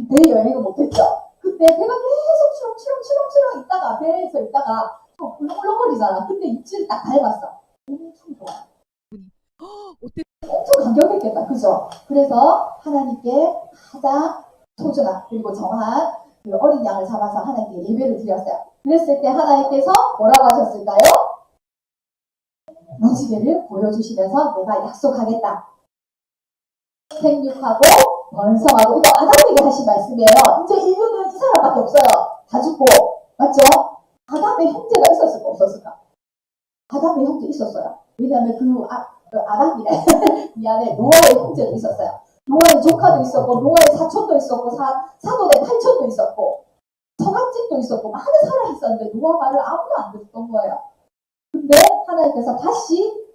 배 여행을 못했죠. 그때 배가 계속 추렁추렁 있다가 배에서 있다가 좀 울렁거리잖아. 근데 입질을 딱 밟았어. 엄청 좋아. 엄청 감격했겠다. 그죠? 그래서 하나님께 가장 소중한 그리고 정한 그 어린 양을 잡아서 하나님께 예배를 드렸어요. 그랬을 때 하나님께서 뭐라고 하셨을까요? 무지개를 보여주시면서 내가 약속하겠다. 생육하고 번성하고 이거 아담에게 하신 말씀이에요. 이제 인류는 이 사람밖에 없어요. 다 죽고 맞죠? 아담의 형제가 있었을까 없었을까? 아담의 형제 있었어요. 왜냐하면 아담이래 미안해 노아의 형제도 있었어요. 노아의 조카도 있었고 노아의 사촌도 있었고 사돈의 팔촌도 있었고 처갓집도 있었고 많은 사람이 있었는데 노아 말을 아무도 안 듣던 거예요. 근데 하나님께서 다시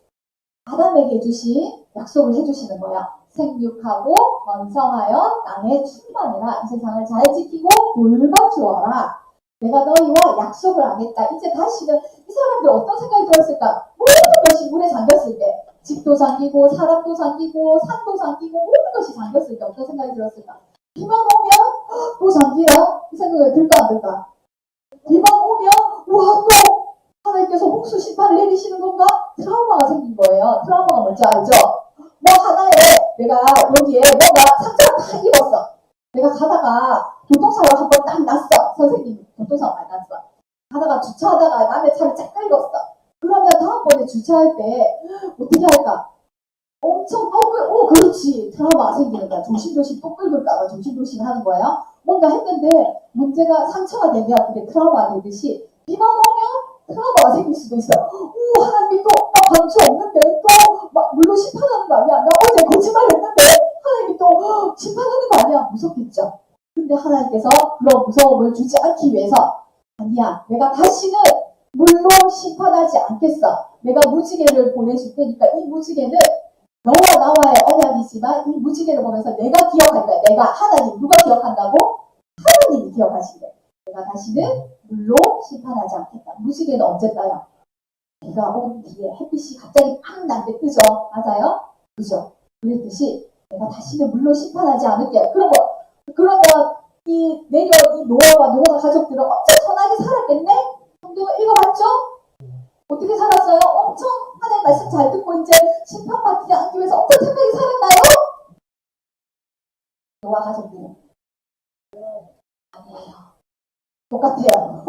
아담에게 주신 약속을 해주시는 거예요. 생육하고 번성하여 땅에 충만해라. 이 세상을 잘 지키고 돌봐주어라. 내가 너희와 약속을 하겠다. 이제 다시는 이 사람들 어떤 생각이 들었을까? 모든 것이 물에 잠겼을 때 집도 잠기고 사람도 잠기고 산도 잠기고 모든 것이 잠겼을 때 어떤 생각이 들었을까? 비만 오면 또 잠기나? 이 생각이 들까 안 들까? 비만 오면 와 또 하나님께서 홍수 심판을 내리시는 건가? 트라우마가 생긴 거예요. 트라우마가 뭔지 알죠? 뭐 하나에 내가 여기에 뭔가 상처를 딱 입었어. 내가 가다가 교통사고를 한 번 딱 났어. 선생님 교통사고 많이 났어. 가다가 주차하다가 남의 차를 쫙 끌었어. 그러면 다음번에 주차할 때 어떻게 할까? 엄청 그렇지. 트라우마가 생기는 거야. 조심조심 또 끌을까봐 조심조심 하는 거예요. 뭔가 했는데 문제가 상처가 되면 그게 트라우마가 되듯이 비만 오면 트라우마가 생길 수도 있어. 하나님이 또 방주 없는데 또 막 물로 심판하는 거 아니야? 나 어제 거짓말 했는데 하나님이 또 심판하는 거 아니야? 무섭겠죠. 근데 하나님께서 그런 무서움을 주지 않기 위해서 아니야. 내가 다시는 물로 심판하지 않겠어. 내가 무지개를 보내줄 테니까 이 무지개는 너와 나와의 언약이지만 이 무지개를 보면서 내가 기억할 거야. 내가 하나님 누가 기억한다고? 하나님이 기억하신대. 내가 다시는 물로 심판하지 않겠다. 무지개는 언제 떠요? 비가 온 뒤에 햇빛이 갑자기 팍 날 때 뜨죠. 맞아요? 그죠? 그랬듯이 내가 다시는 물로 심판하지 않을게. 그러면 이 내려온 이 노아와 노아 가족들은 엄청 선하게 살았겠네? 성경을 읽어봤죠? 어떻게 살았어요? 엄청 하나님 말씀 잘 듣고 이제 심판받지 않기 위해서 엄청 착하게 살았나요? 노아 가족들은 아니에요. 똑같아요.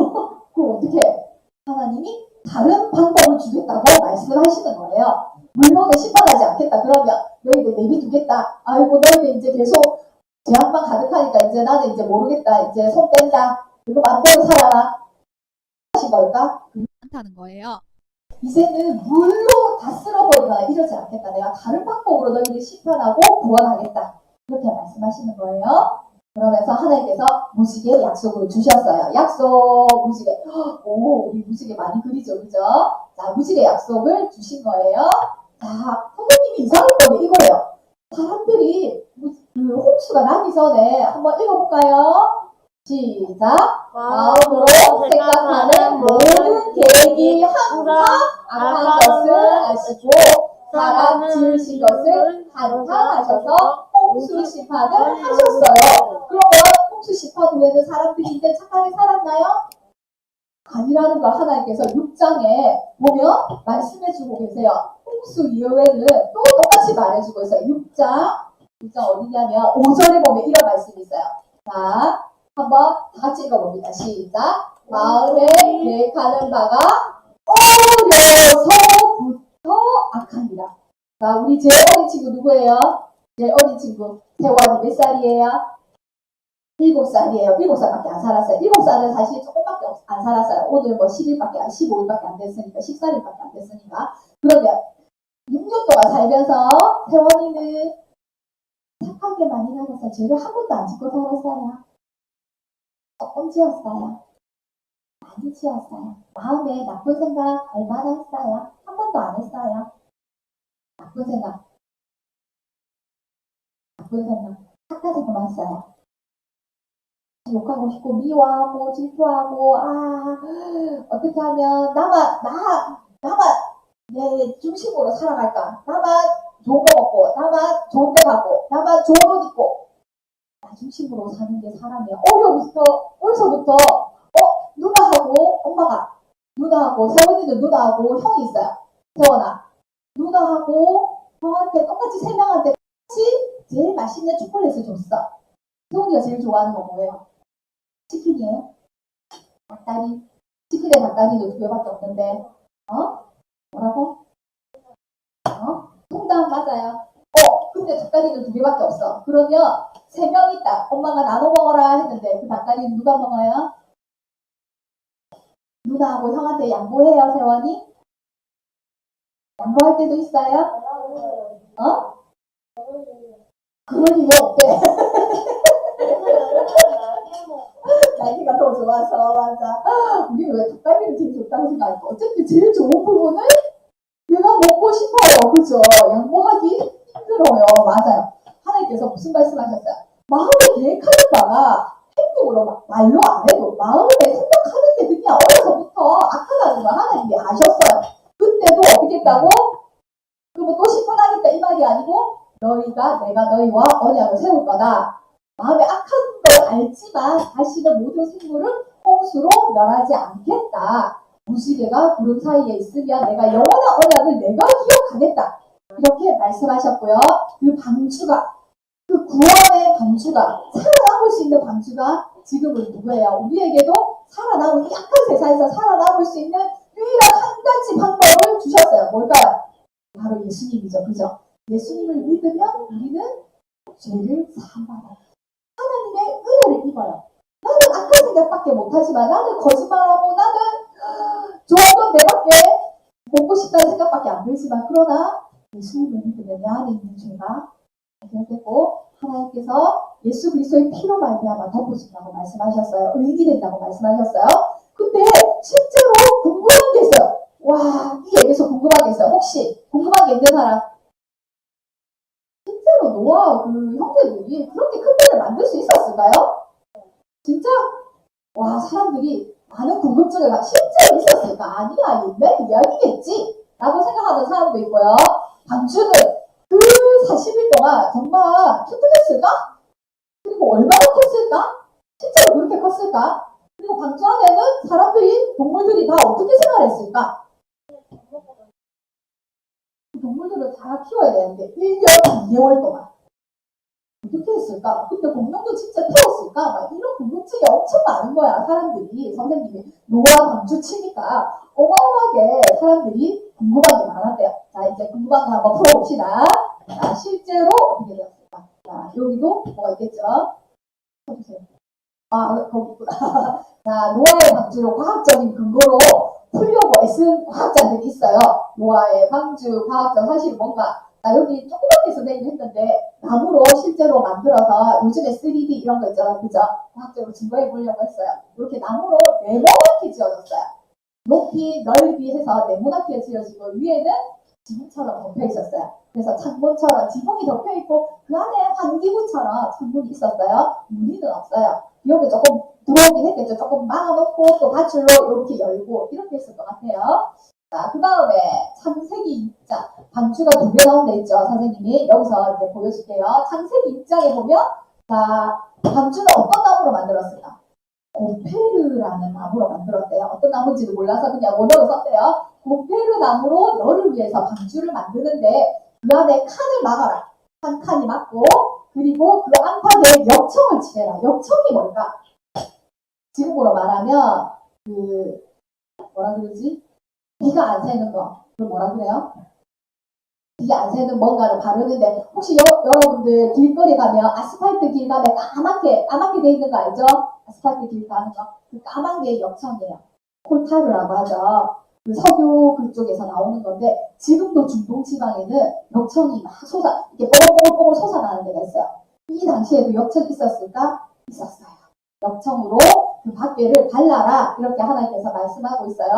그럼 어떻게 하나님이 다른 방법을 주겠다고 말씀하시는 거예요. 물론은 심판하지 않겠다. 그러면 너희들 내비두겠다. 아이고 너희들 이제 계속 죄악만 가득하니까 이제 나는 이제 모르겠다. 이제 손 뗀다. 이거 맘대로 살아라. 하신 걸까? 않다는 거예요. 이제는 물로 다 쓸어버리거나 이러지 않겠다. 내가 다른 방법으로 너희들 심판하고 구원하겠다. 이렇게 말씀하시는 거예요. 그러면서 하나님께서 무지개 약속을 주셨어요. 약속 무지개. 우리 무지개 많이 그리죠, 그죠? 자, 무지개 약속을 주신 거예요. 자, 선생님이 이상했던 게 이거예요. 사람들이 그 홍수가 나기 전에 한번 읽어볼까요? 시작. 마음으로 생각하는 모든 계획이 항상 악한 것을 아시고 사람 지으신 것을 한탄하셔서 홍수 심판을 하셨어요. 그러면 홍수 심판 후에는 사람들이 이제 착하게 살았나요? 아니라는 걸 하나님께서 6장에 보면 말씀해주고 계세요. 홍수 이후에는 또 똑같이 말해주고 있어요. 6장 어디냐면 5절에 보면 이런 말씀이 있어요. 자, 한번 다 같이 읽어봅니다. 시작. 마음에 계획하는 바가 어려서부터 악합니다. 자, 우리 제일 어린 친구 누구예요? 제일 어린 친구 세원이 몇 살이에요? 7살이에요. 7살밖에 안 살았어요. 7살은 사실 조금밖에 안 살았어요. 오늘 뭐 15일밖에 안 됐으니까, 14일밖에 안 됐으니까. 그러면 6년 동안 살면서 세원이는 착하게 많이 살았어요. 죄를 한 번도 안 짓고 살았어요. 조금 지었어요. 많이 지었어요. 마음에 나쁜 생각 얼마나 했어요? 한 번도 안 했어요. 나쁜 생각. 착한 생각만 했어요. 욕하고 싶고 미워하고 질투하고 어떻게 하면 나만 내 중심으로 살아갈까? 나만 좋은 거 먹고 나만 좋은 데 가고 나만 좋은 옷 입고 나 중심으로 사는 게 사람이야. 어려서부터 누나하고 세원이는 누나하고 형이 있어요. 세원아, 누나하고 형한테 똑같이 세 명한테 같이 제일 맛있는 초콜릿을 줬어. 세원이가 제일 좋아하는 거 뭐예요? 치킨이에요? 닭다리? 치킨에 닭다리도 2개밖에 없는데 뭐라고? 통닭 맞아요. 근데 닭다리는 2개밖에 없어. 그러면 3명 있다. 엄마가 나눠 먹어라 했는데 그 닭다리는 누가 먹어요? 누나하고 형한테 양보해요, 세원이? 양보할 때도 있어요? 그럴 리가 없대. 날씨가 더 좋아서, 맞아. 우리 왜 닭갈비를 제일 좋다고 생각할까? 어쨌든 제일 좋은 부분을 내가 먹고 싶어요. 그죠? 양보하기 힘들어요. 맞아요. 하나님께서 무슨 말씀하셨어요? 마음에 계획하는 바가 행동으로 말로 안 해도 마음에 생각하는 게 그냥 어려서부터 악하다는 걸 하나님이 아셨어요. 그때도 어떻게 했다고? 그리고 또 10분 하겠다 이 말이 아니고 내가 너희와 언약을 세울 거다. 마음에 악한 걸 알지만 다시는 모든 생물을 홍수로 멸하지 않겠다. 무지개가 구름 사이에 있으면 내가 영원한 언약을 내가 기억하겠다. 이렇게 말씀하셨고요. 그 구원의 방주가 살아남을 수 있는 방주가 지금은 누구예요? 우리에게도 살아남을 약한 세상에서 살아남을 수 있는 유일한 한 가지 방법을 주셨어요. 뭘까요? 바로 예수님이죠. 그죠? 예수님을 믿으면 우리는 죄를 사함받아요. 하나님의 은혜를 입어요. 나는 악한 생각밖에 못하지만 나는 거짓말하고 나는 좋은 건 내밖에 먹고 싶다는 생각밖에 안 들지만 그러나 예수님을 믿으면 내 안에 있는 죄가 해결되고 하나님께서 예수 그리스도의 피로 말미암아 덮어준다고 말씀하셨어요. 의인이 된다고 말씀하셨어요. 근데 실제로 궁금한 게 있어요. 와, 이 얘기에서 궁금한 게 있어요. 혹시 궁금한 게 있는 사람? 실제로 노아와 그 형제들이 그렇게 큰 배를 만들 수 있었을까요? 진짜? 와, 사람들이 많은 궁금증을 실제로 있었을까? 아니야, 옛날 이야기겠지? 라고 생각하는 사람도 있고요. 방주는 그 40일 동안 정말 튼튼했을까? 그리고 얼마나 컸을까? 실제로 그렇게 컸을까? 그리고 방주 안에는 동물들이 다 어떻게 생활했을까? 동물들을 다 키워야 되는데 1년 2개월 동안 어떻게 했을까? 근데 공룡도 진짜 태웠을까? 막 이런 궁금증이 엄청 많은 거야. 사람들이 선생님이 노아 방주 치니까 어마어마하게 사람들이 궁금한 게 많았대요. 자, 이제 궁금한 거 한번 풀어봅시다. 자, 실제로 어떻게 되었을까? 자, 여기도 뭐가 있겠죠? 쳐주세요. 거기 있구나. 자, 노아의 방주를 과학적인 근거로 풀려고 애쓴 과학자들이 있어요. 노아의 방주 과학적 사실은 뭔가 여기 조그맣게 선생님이 했는데 나무로 실제로 만들어서 요즘에 3D 이런 거 있잖아요. 그죠? 과학적으로 증거해 보려고 했어요. 이렇게 나무로 네모나게 지어졌어요. 높이 넓이 해서 네모나게 지어지고 위에는 지붕처럼 덮여 있었어요. 그래서 창문처럼 지붕이 덮여 있고 그 안에 환기구처럼 창문이 있었어요. 무늬는 없어요. 여기 조금 들어오긴 했겠죠. 조금 막아놓고 또 밧줄로 이렇게 열고 이렇게 했을 것 같아요. 자, 그 다음에 창세기 6장 방주가 2개 나온 데 있죠. 선생님이 여기서 이제 보여줄게요. 창세기 6장에 보면 자, 방주는 어떤 나무로 만들었을까? 고페르라는 나무로 만들었대요. 어떤 나무인지도 몰라서 그냥 원어로 썼대요. 고페르 나무로 너를 위해서 방주를 만드는데 그 안에 칸을 막아라. 한 칸이 막고 그리고 그 안팎에 역청을 칠해라. 역청이 뭘까? 지금으로 말하면 그 뭐라 그러지? 비가 안 새는 거. 그걸 뭐라 그래요? 비가 안 새는 뭔가를 바르는데 혹시 여러분들 길거리 가면 아스팔트 길 가면 까맣게 돼 있는 거 알죠? 아스팔트 길 가는 거. 그 까만 게 역청이에요. 콜타르라고 하죠. 그 석유 그쪽에서 나오는 건데 지금도 중동 지방에는 역청이 막 이렇게 뽀글뽀글 솟아나는 데가 있어요. 이 당시에도 역청이 있었을까? 있었어요. 역청으로 그 밖에를 발라라 이렇게 하나님께서 말씀하고 있어요.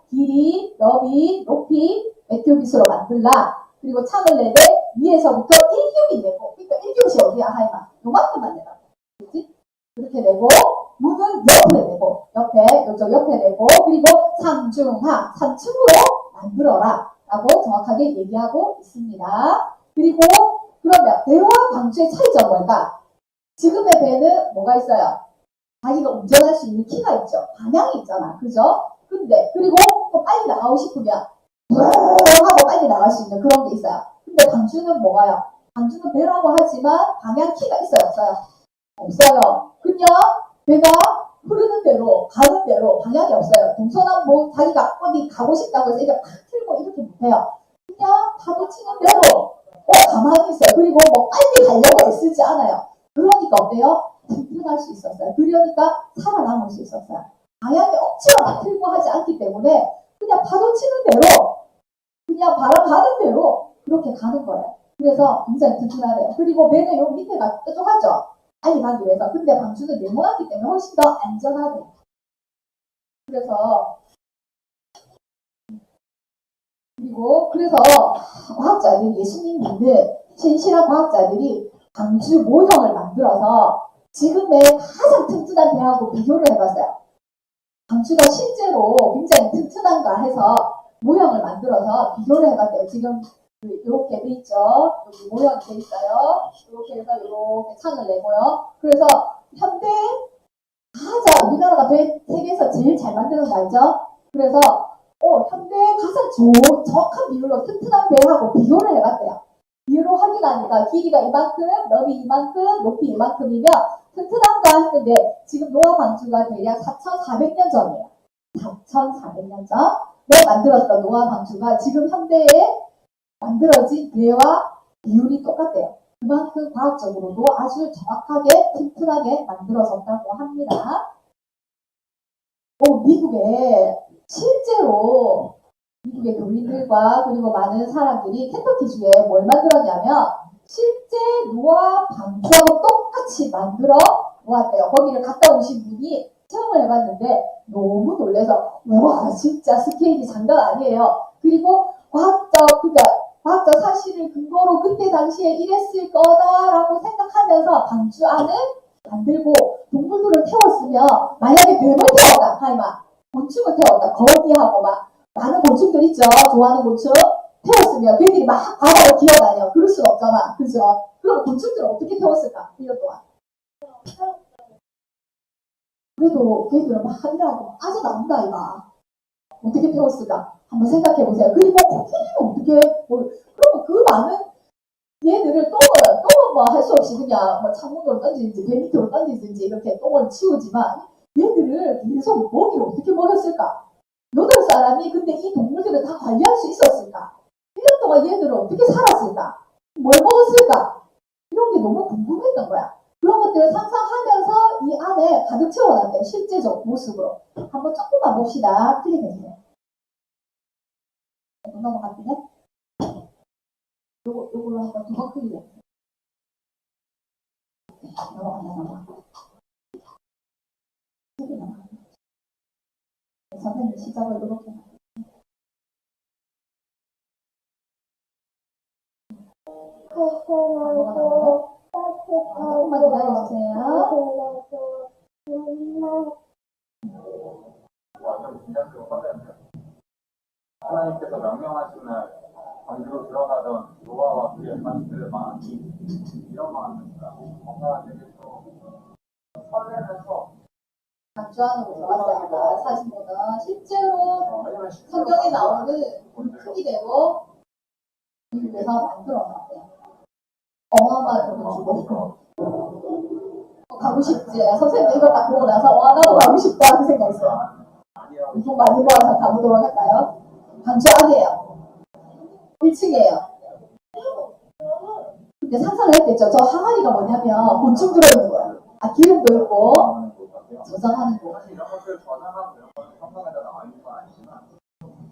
길이, 너비, 높이, 맥큐빗으로 만들라. 그리고 창을 내되 위에서부터 1규빗 내고, 그러니까 1규빗이 어디야 하이마? 요만큼만 내라고. 그렇지? 그렇게 내고 문은 옆에 내고 이쪽 옆에 내고 그리고 상중하 3층으로 만들어라 라고 정확하게 얘기하고 있습니다. 그리고 그러면 배와 방주의 차이점 뭘까? 지금의 배는 뭐가 있어요? 자기가 운전할 수 있는 키가 있죠. 방향이 있잖아. 그죠? 근데 그리고 또 빨리 나가고 싶으면 하고 빨리 나갈 수 있는 그런 게 있어요. 근데 방주는 뭐가요? 방주는 배라고 하지만 방향 키가 있어요? 없어요? 없어요. 그냥 배가 흐르는 대로 가는 대로 방향이 없어요. 동서남북 자기가 어디 가고 싶다고 해서 이게 팍 틀고 이렇게 못해요. 그냥 파도 치는 대로 가만히 있어요. 그리고 뭐 빨리 가려고 애쓰지 않아요. 그러니까 어때요? 튼튼할 수 있었어요. 그러니까 살아남을 수 있었어요. 방향이 억지로 막 틀고 하지 않기 때문에 그냥 파도 치는 대로 그냥 바람 가는 대로 그렇게 가는 거예요. 그래서 굉장히 튼튼하대요. 그리고 배는 요 밑에가 뾰족하죠. 빨리 가기 위해서. 근데 방주는 네모나기 때문에 훨씬 더 안전하대요. 그래서 과학자들이 예수님 믿는 신실한 과학자들이 방주 모형을 만들어서 지금의 가장 튼튼한 배하고 비교를 해봤어요. 방주가 실제로 굉장히 튼튼한가 해서 모형을 만들어서 비교를 해봤대요. 지금 이렇게 돼 있죠. 여기 모형이 돼 있어요. 이렇게 해서 이렇게 창을 내고요. 그래서 현대 가장 우리나라가 배 세계에서 제일 잘 만드는 거 알죠? 그래서 현대 가장 정확한 비율로 튼튼한 배하고 비교를 해봤대요. 비율로 확인하니까 길이가 이만큼, 너비 이만큼, 높이 이만큼이면 튼튼한가 했는데 지금 노아 방주가 대략 4,400년 전이에요. 4,400년 전에 만들었던 노아 방주가 지금 현대에 만들어진 배와 비율이 똑같대요. 그만큼 과학적으로도 아주 정확하게 튼튼하게 만들어졌다고 합니다. 미국에 실제로 미국의 교민들과 그리고 많은 사람들이 켄터키주에 뭘 만들었냐면 실제 노아 방주하고 똑같이 만들어 놓았대요. 거기를 갔다 오신 분이 체험을 해봤는데 너무 놀라서 와 진짜 스케일이 장난 아니에요. 그리고 과학적 사실을 근거로 그때 당시에 이랬을 거다라고 생각하면서 방주 안을 만들고 동물들을 태웠으면 만약에 뱀을 태웠다 하이마 곤충을 태웠다 거미하고 막 많은 곤충들 있죠. 좋아하는 곤충 태웠으면 걔들이 막 바다로 기어다녀. 그럴 순 없잖아. 그죠? 그럼 곤충들은 어떻게 태웠을까? 1년 동안. 그래도 걔들은 막 일하고 아주 나온다 이가 어떻게 태웠을까? 한번 생각해 보세요. 그리고 코끼리는 어떻게 그러면 그 많은 얘들을 똥은 뭐 할 수 없이 그냥 뭐 창문으로 던지든지 배 밑으로 던지든지 이렇게 똥을 치우지만 얘들을 계속 먹이를 어떻게 먹였을까? 8사람이 근데 이 동물들을 다 관리할 수 있었을까? 1년 동안 얘들은 어떻게 살았을까? 뭘 먹었을까? 이런 게 너무 궁금했던 거야. 그런 것들을 상상하면서 이 안에 가득 채워놨대요. 실제적 모습으로. 한번 조금만 봅시다. 클릭해주세요. 넘어갈게요. 요걸로 한번 두 번 클릭해주세요. 넘어간다. 선생님 시작을 이렇게 조금만 기다려주세요. 하나님께서 명령하신 날 방주로 들어가던 노아와 그의 가족들의 마음이 이런 마음입니다. 뭔가 되게 또 설레면서 방주 안으로 들어갔을 때가 사진보다 실제로 성경에 나오는 크기대로 미국에서 만들어놨대요. 어마어마한 돈을 주고 가고 싶지. 선생님 이거 딱 보고 나서 와 나도 가고 싶다 그 생각했어요. 이거 많이 모아서 가보도록 할까요? 방주 안이에요. 1층이에요. 근데 상상을 했겠죠. 저 항아리가 뭐냐면 곤충 들어있는 거예요. 아, 기름도 있고 저장하는 거. 사실 이런 것들 저장하고 이런 건 성경에다 나와 있는 건 아니지만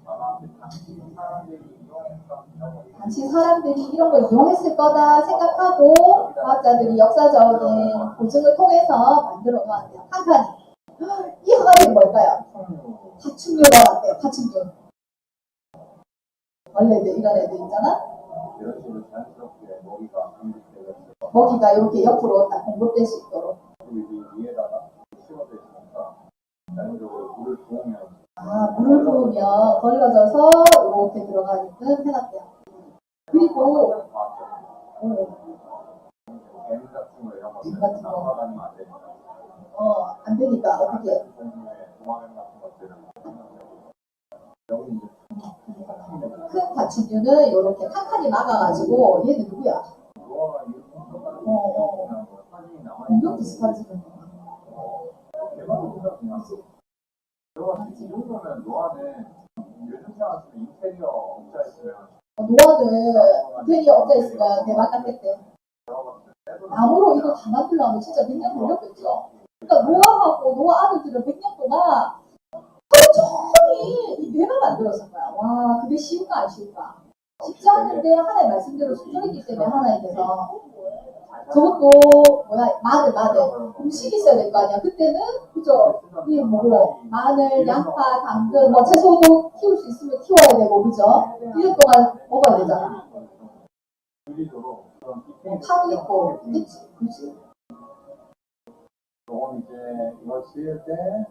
아마 그 당시 사람들이 이용했던 이런 거 당시 사람들이 이런 걸 이용했을 거다 생각하고 과학자들이 역사적인 고증을 통해서 만들어 놓았대요. 한 칸이. 이 항아리는 뭘까요? 파충류 넣어놨대요. 파충류. 원래들 이런 애들 있잖아. 이런 식으로 자연스럽게 먹이가 분리되어 있어서 먹이가 이렇게 옆으로 딱 공급될 수 있도록. 그리고 이 위에다가 씌워져 있으니까 자연적으로 물을 부으면 아, 물을 부으면 걸러져서 이렇게 들어가게끔 해놨대요. 그리고 뱀 같은 거 이런 뱀 것들 같은 거. 나가다니면 안 되니까 안 되니까 어떻게 동물의 도마뱀 같은 것들은 여기 이제 큰 파충류는 이렇게 칸칸이 막아가지고 얘는 누구야? 노아가 이렇게 어. 사진이 공룡 비슷한 지금. 대박이 그냥 노아가 이 정도면 노아는 요즘 생각하면 인테리어 업자였으면 노아는 인테리어 업자 있으면 대박 났겠대. 들어갔을 때 나무로 이거 다 만들려면 진짜 몇 년 걸렸겠죠. 그러니까 노아하고 노아 아들들은 100년 동안 천천히 이 배만 만들었을 거야. 와, 그게 쉬운가 안 쉬운가? 쉽지 않은데 하나의 말씀대로 순서이기 때문에 하나에 대해서 저것도 뭐야 마늘 음식이 있어야 될 거 아니야. 그때는 그죠? 이게 뭐고 마늘, 양파, 당근, 뭐 채소도 키울 수 있으면 키워야 되고 그죠? 1년 동안 먹어야 되잖아. 유리도로 그런 파도 있고 있지, 그렇지. 요건 이제 이거 지을 때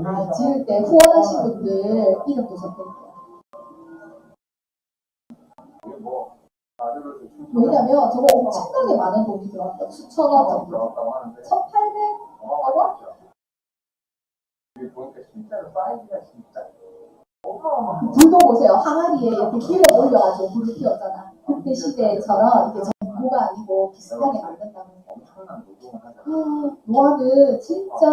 아, 지을 때 후원하신 분들 이름도 적혀있고. 이게 뭐 나주를 왜냐면 저거 엄청나게 많은 돈이 들어갔다. 수천억 정도. 들어갔다고 하는데 1,800억? 여기 보니까 진짜로 사이즈가 진짜 어마어마한 불도 보세요. 항아리에 이렇게 기름 올려가지고 불을 피웠잖아. 그때 시대처럼 이게 전구가 아니고 비슷하게 만든다는 거. 엄청난 노동을 하잖아. 아, 노아는 진짜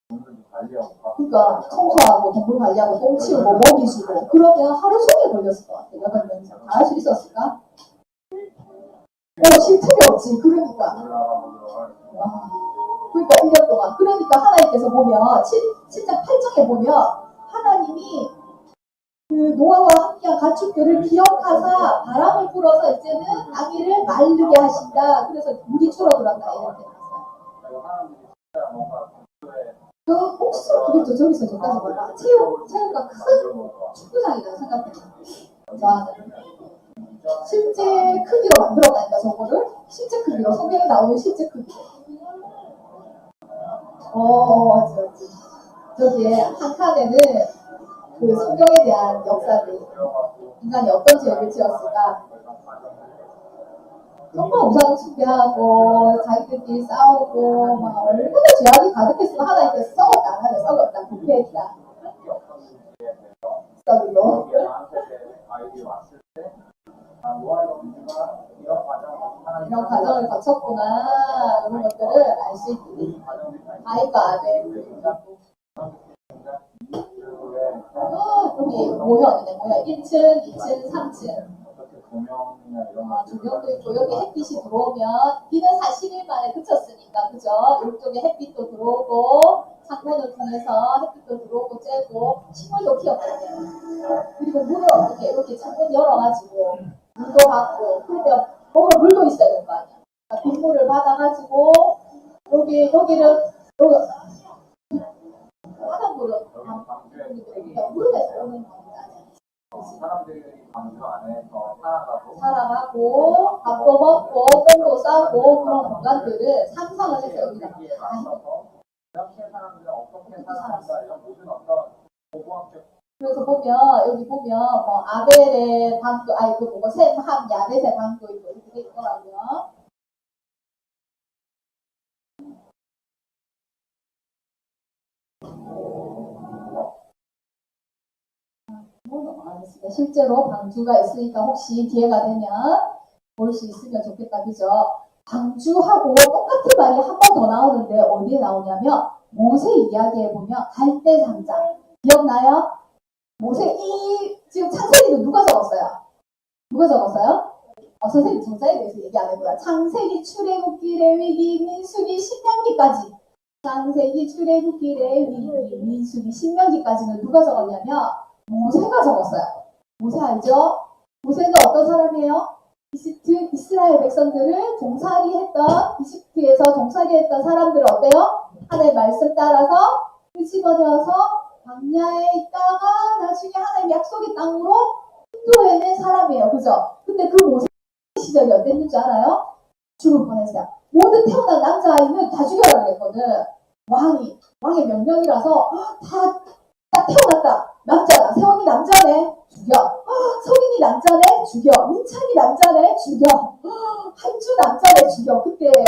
동물도 관리하고 밥 그러니까 청소하고 동물 관리하고 똥 치우고 먹이 주고 그러면 하루 종일 걸렸을 것 같아. 8명이서 다 할 수 있었을까? 쉴 틈이 없지. 그러니까. 올라가고 들어갈 와, 그러니까 1년 동안. 그러니까 하나님께서 보면 7장 8장에 보면 하나님이 그 노아와 함께한 가축들을 기억하사 바람을 불어서 이제는 땅위를 마르게 하신다. 그래서 물이 줄어들었다 이렇게 나왔어요. 그리고 사람들이 진짜 뭔가 동물의 그 혹시 그게 저기서 저까지 몰라. 체육과 큰 축구장이라고 생각해요. 자, 실제 크기로 만들었다니까 저거를 실제 크기로 성경에 나오는 실제 크기. 저기에 한 칸에는 그 성경에 대한 역사들, 인간이 어떤 죄를 지었을까. 정말 우상 숭배하고 자기들끼리 싸우고 막 얼마나 죄악이 가득했으면 하나님께서 썩었다 하나님 썩었다 부패했다 썩이고 아이들이 왔을 때 노아의 공주가 이런 과정을 하나님 이런 과정을 거쳤구나 이런 것들을 알 수 있지. 이 과정들이 아이가 아들 여기 모형이네 모형 1층, 2층, 3층 어떻게 조명이나 이런 조명도 있고 여기 햇빛이 들어오면 비는 40일 만에 그쳤으니까 그죠? 이쪽에 햇빛도 들어오고 창문을 통해서 햇빛도 들어오고 쬐고 식물도 키웠거든요. 그리고 물을 어떻게 이렇게 창문 열어가지고 물도 받고 그러면 먹을 물도 있어야 될 거 아니야. 그러니까 빗물을 받아가지고 여기를 여기 바닷물은 무릎에서 오는 거잖아요. 사람들이 광주 안에서 살아가고 밥도 먹고 똥도 싸고 그런 공간들을 상상을 해서 여기다 이렇게 사람들은 어떻게 살아간다 이런 모든 어떤 고고학적 그래서 보면 여기 보면 뭐 아벨의 방도 아니 그 뭐고 셈, 함, 야벳의 방도 있고 이렇게 돼 있더라고요. 알겠습니다. 실제로 방주가 있으니까 혹시 기회가 되면 볼 수 있으면 좋겠다. 그죠? 방주하고 똑같은 말이 한 번 더 나오는데 어디에 나오냐면 모세 이야기에 보면 갈대 상장 기억나요? 지금 창세기는 누가 적었어요? 누가 적었어요? 선생님 저자에 대해서 얘기 안 해보자. 창세기, 출애굽기, 레위기, 민수기, 신명기까지. 창세기, 출애굽기, 레위기, 민수기, 신명기까지는 누가 적었냐면 모세가 적었어요. 모세 알죠? 모세는 어떤 사람이에요? 이스라엘 백성들을 이집트에서 종살이했던 사람들을 어때요? 하나님의 말씀 따라서 끄집어내어서 광야에 있다가 나중에 하나님 약속의 땅으로 인도해낸 사람이에요. 그죠? 근데 그 모세 시절이 어땠는지 알아요? 죽을 뻔했어요. 모든 태어난 남자아이는 다 죽여라 그랬거든. 왕의 명령이라서 딱 태어났다. 남자다. 세원이 남자네. 죽여. 성인이 남자네. 죽여. 민찬이 남자네. 죽여. 한주 남자네. 죽여. 그때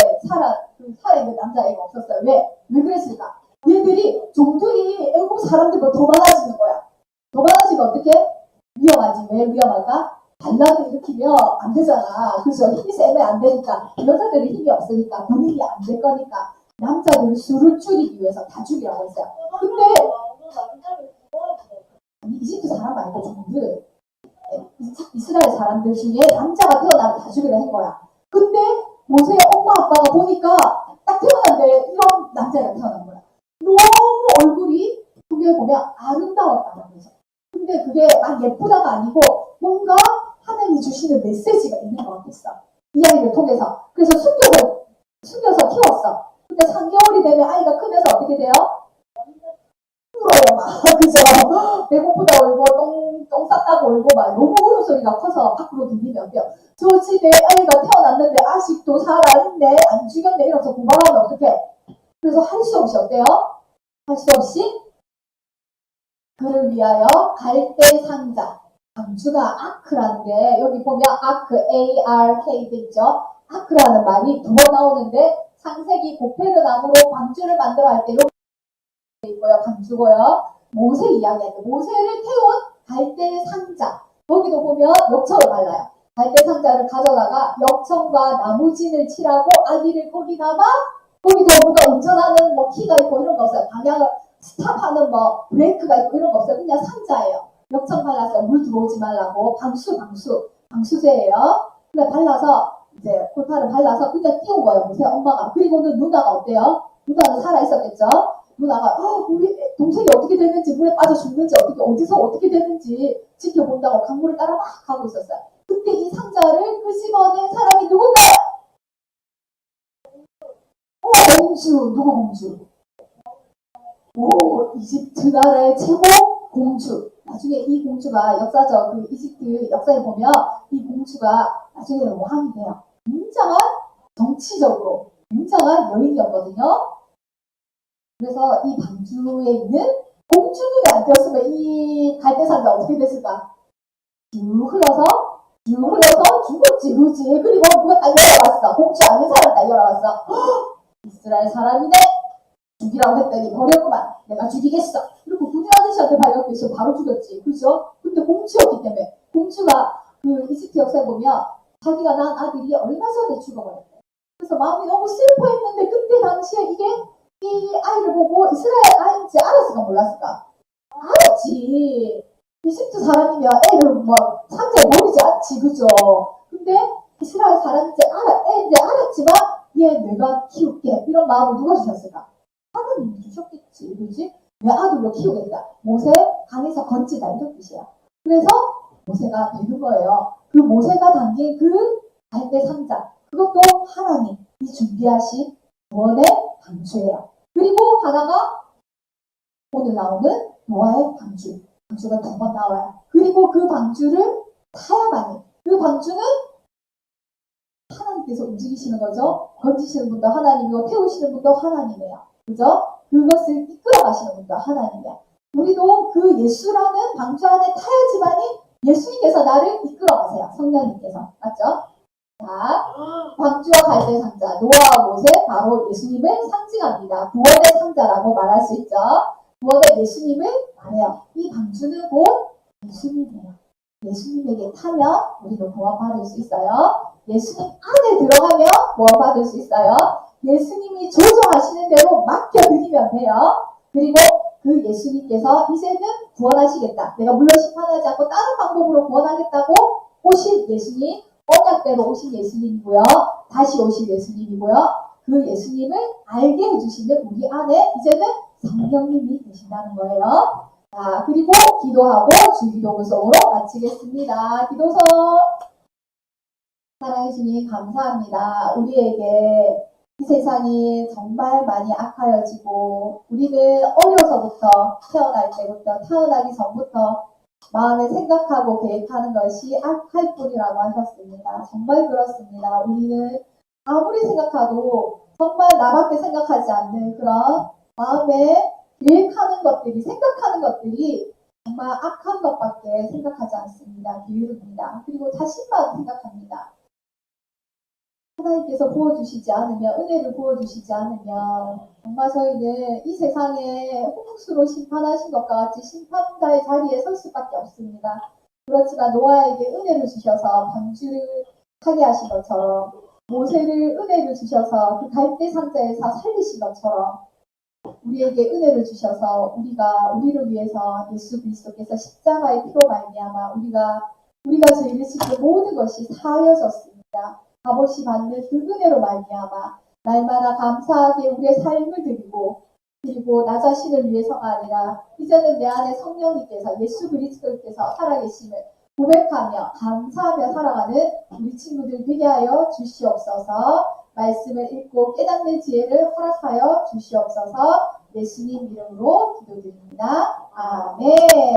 살아있는 남자애가 없었어요. 왜 그랬을까? 얘들이 종들이 애국 사람들보다 더 많아지는 거야. 더 많아지면 어떻게? 위험하지. 왜 위험할까? 반란을 일으키면 안 되잖아. 그죠? 힘이 세면 안 되니까. 여자들이 힘이 없으니까 군인이 안 될 거니까 남자들 수를 줄이기 위해서 다 죽이라고 했어요. 근데 이집트 사람 말고 종들 이스라엘 사람들 중에 남자가 태어나면 다 죽이려 한 거야. 근데 모세의 엄마 아빠가 보니까 딱 태어났는데 이런 남자가 태어난 거야. 너무 얼굴이 그게 보면 아름다웠다는 거죠. 근데 그게 막 예쁘다가 아니고 뭔가 하나님이 주시는 메시지가 있는 것 같았어. 이야기를 통해서. 그래서 숨겨서 키웠어. 근데 3개월이 되면 아이가 크면서 어떻게 돼요? 울어요, 막. 그죠? 배고프다 울고, 똥 쌌다고 울고, 막 너무 울음소리가 커서 밖으로 들리면 안 돼요. 저 집에 아이가 태어났는데 아직도 살아있네, 안 죽였네, 이러면서 고발하면 어떡해? 그래서 할 수 없이 어때요? 할 수 없이 그를 위하여 갈대 상자. 방주가 아크라는 게, 여기 보면 아크, A-R-K 돼 있죠? 아크라는 말이 두 번 나오는데, 창세기 고페르 나무로 방주를 만들어 할 때, 여기 있고요, 방주고요. 모세 이야기할 때, 모세를 태운 갈대 상자. 거기도 보면 역청을 발라요. 갈대 상자를 가져다가 역청과 나무진을 칠하고 아기를 거기다가, 거기도 누가 운전하는 키가 있고 이런 거 없어요. 방향을 스탑하는 브레이크가 있고 이런 거 없어요. 그냥 상자예요. 역청 발라서 물 들어오지 말라고. 방수제예요. 그래 발라서 이제 골파를 발라서 그냥 띄운 거예요. 모세 엄마가. 그리고는 누나가 어때요? 누나는 살아있었겠죠? 누나가 우리 동생이 어떻게 됐는지, 물에 빠져 죽는지, 어디서 어떻게 됐는지 지켜본다고 강물을 따라 막 가고 있었어요. 그때 이 상자를 끄집어낸 사람이 누군가요? 공주. 누구 공주? 이집트 나라의 최고 공주. 나중에 이 공주가 역사적 이집트 역사에 보면 이 공주가 나중에는 왕이 돼요. 굉장한 정치적으로 굉장한 여인이었거든요. 그래서 이 방주에 있는 공주 눈에 안 띄었으면 이 갈대상자 어떻게 됐을까? 쭉 흘러서 죽었지, 그지? 그리고 누가 딱 열어봤어. 공주 아닌 사람 딱 열어봤어. 이스라엘 사람이네? 죽이라고 했더니 버렸구만. 내가 죽이겠어. 그리고 군인 아저씨한테 발각돼서 바로 죽였지. 그죠? 근데 공주였기 때문에. 공주가 이집트 역사에 보면 자기가 낳은 아들이 얼마 전에 죽어버렸대. 그래서 마음이 너무 슬퍼했는데 그때 당시에 이 아이를 보고 이스라엘 아이인지 알았을까 몰랐을까? 알았지. 이집트 사람이면 애를 상자에 버리지 않지. 그죠? 근데 이스라엘 사람인지 애인지 알았지만 얘 내가 키울게. 이런 마음을 누가 주셨을까? 하나님이 주셨겠지. 그지? 내 아들로 키우겠다. 모세 강에서 건지다. 이런 뜻이야. 그래서 모세가 되는 거예요. 그 모세가 담긴 그 갈대 상자. 그것도 하나님이 준비하신 구원의 방주예요. 그리고 하나가 오늘 나오는 노아의 방주. 방주가 두 번 나와요. 그리고 그 방주를 타야만이. 그 방주는 하나님께서 움직이시는 거죠. 건지시는 분도 하나님이고 태우시는 분도 하나님이에요. 그죠? 그것을 이끌어 가시는 분도 하나님이야. 우리도 그 예수라는 방주 안에 타야지만이 예수님께서 나를 이끌어 가세요. 성령님께서. 맞죠? 자, 방주와 갈대 상자, 노아와 모세, 바로 예수님을 상징합니다. 구원의 상자라고 말할 수 있죠. 구원의 예수님을 말해요. 이 방주는 곧 예수님이에요. 예수님에게 타면 우리도 구원받을 수 있어요. 예수님 안에 들어가면 구원받을 수 있어요. 예수님이 조정하시는 대로 맡겨드리면 돼요. 그리고 그 예수님께서 이제는 구원하시겠다. 내가 물론 심판하지 않고 다른 방법으로 구원하겠다고 오신 예수님, 언약대로 오신 예수님이고요. 다시 오실 예수님이고요. 그 예수님을 알게 해주시는 우리 안에 이제는 성령님이 계신다는 거예요. 자, 그리고 기도하고 주기도 구성으로 마치겠습니다. 기도서. 사랑해 주님 감사합니다. 우리에게 이 세상이 정말 많이 악하여지고 우리는 어려서부터 태어나기 전부터 마음에 생각하고 계획하는 것이 악할 뿐이라고 하셨습니다. 정말 그렇습니다. 우리는 아무리 생각해도 정말 나밖에 생각하지 않는 그런 마음에 계획하는 것들이, 생각하는 것들이 정말 악한 것밖에 생각하지 않습니다. 게으릅니다. 그리고 자신만 생각합니다. 하나님께서 부어주시지 않으면, 은혜를 부어주시지 않으면 정말 저희는 이 세상에 홍수로 심판하신 것과 같이 심판자의 자리에 설 수밖에 없습니다. 그렇지만 노아에게 은혜를 주셔서 방주를 타게 하신 것처럼, 모세를 은혜를 주셔서 그 갈대 상자에서 살리신 것처럼 우리에게 은혜를 주셔서 우리를 위해서 예수 그리스도께서 십자가의 피로 말미암아 우리가 죄를 짓는 모든 것이 사하여졌습니다. 값없이 받는 그 은혜로 말미암아 날마다 감사하게 우리의 삶을 드리고, 그리고 나 자신을 위해서가 아니라 이제는 내 안에 성령님께서, 예수 그리스도께서 살아계심을 고백하며 감사하며 살아가는 우리 친구들 되게 하여 주시옵소서. 말씀을 읽고 깨닫는 지혜를 허락하여 주시옵소서. 예수님 이름으로 기도드립니다. 아멘.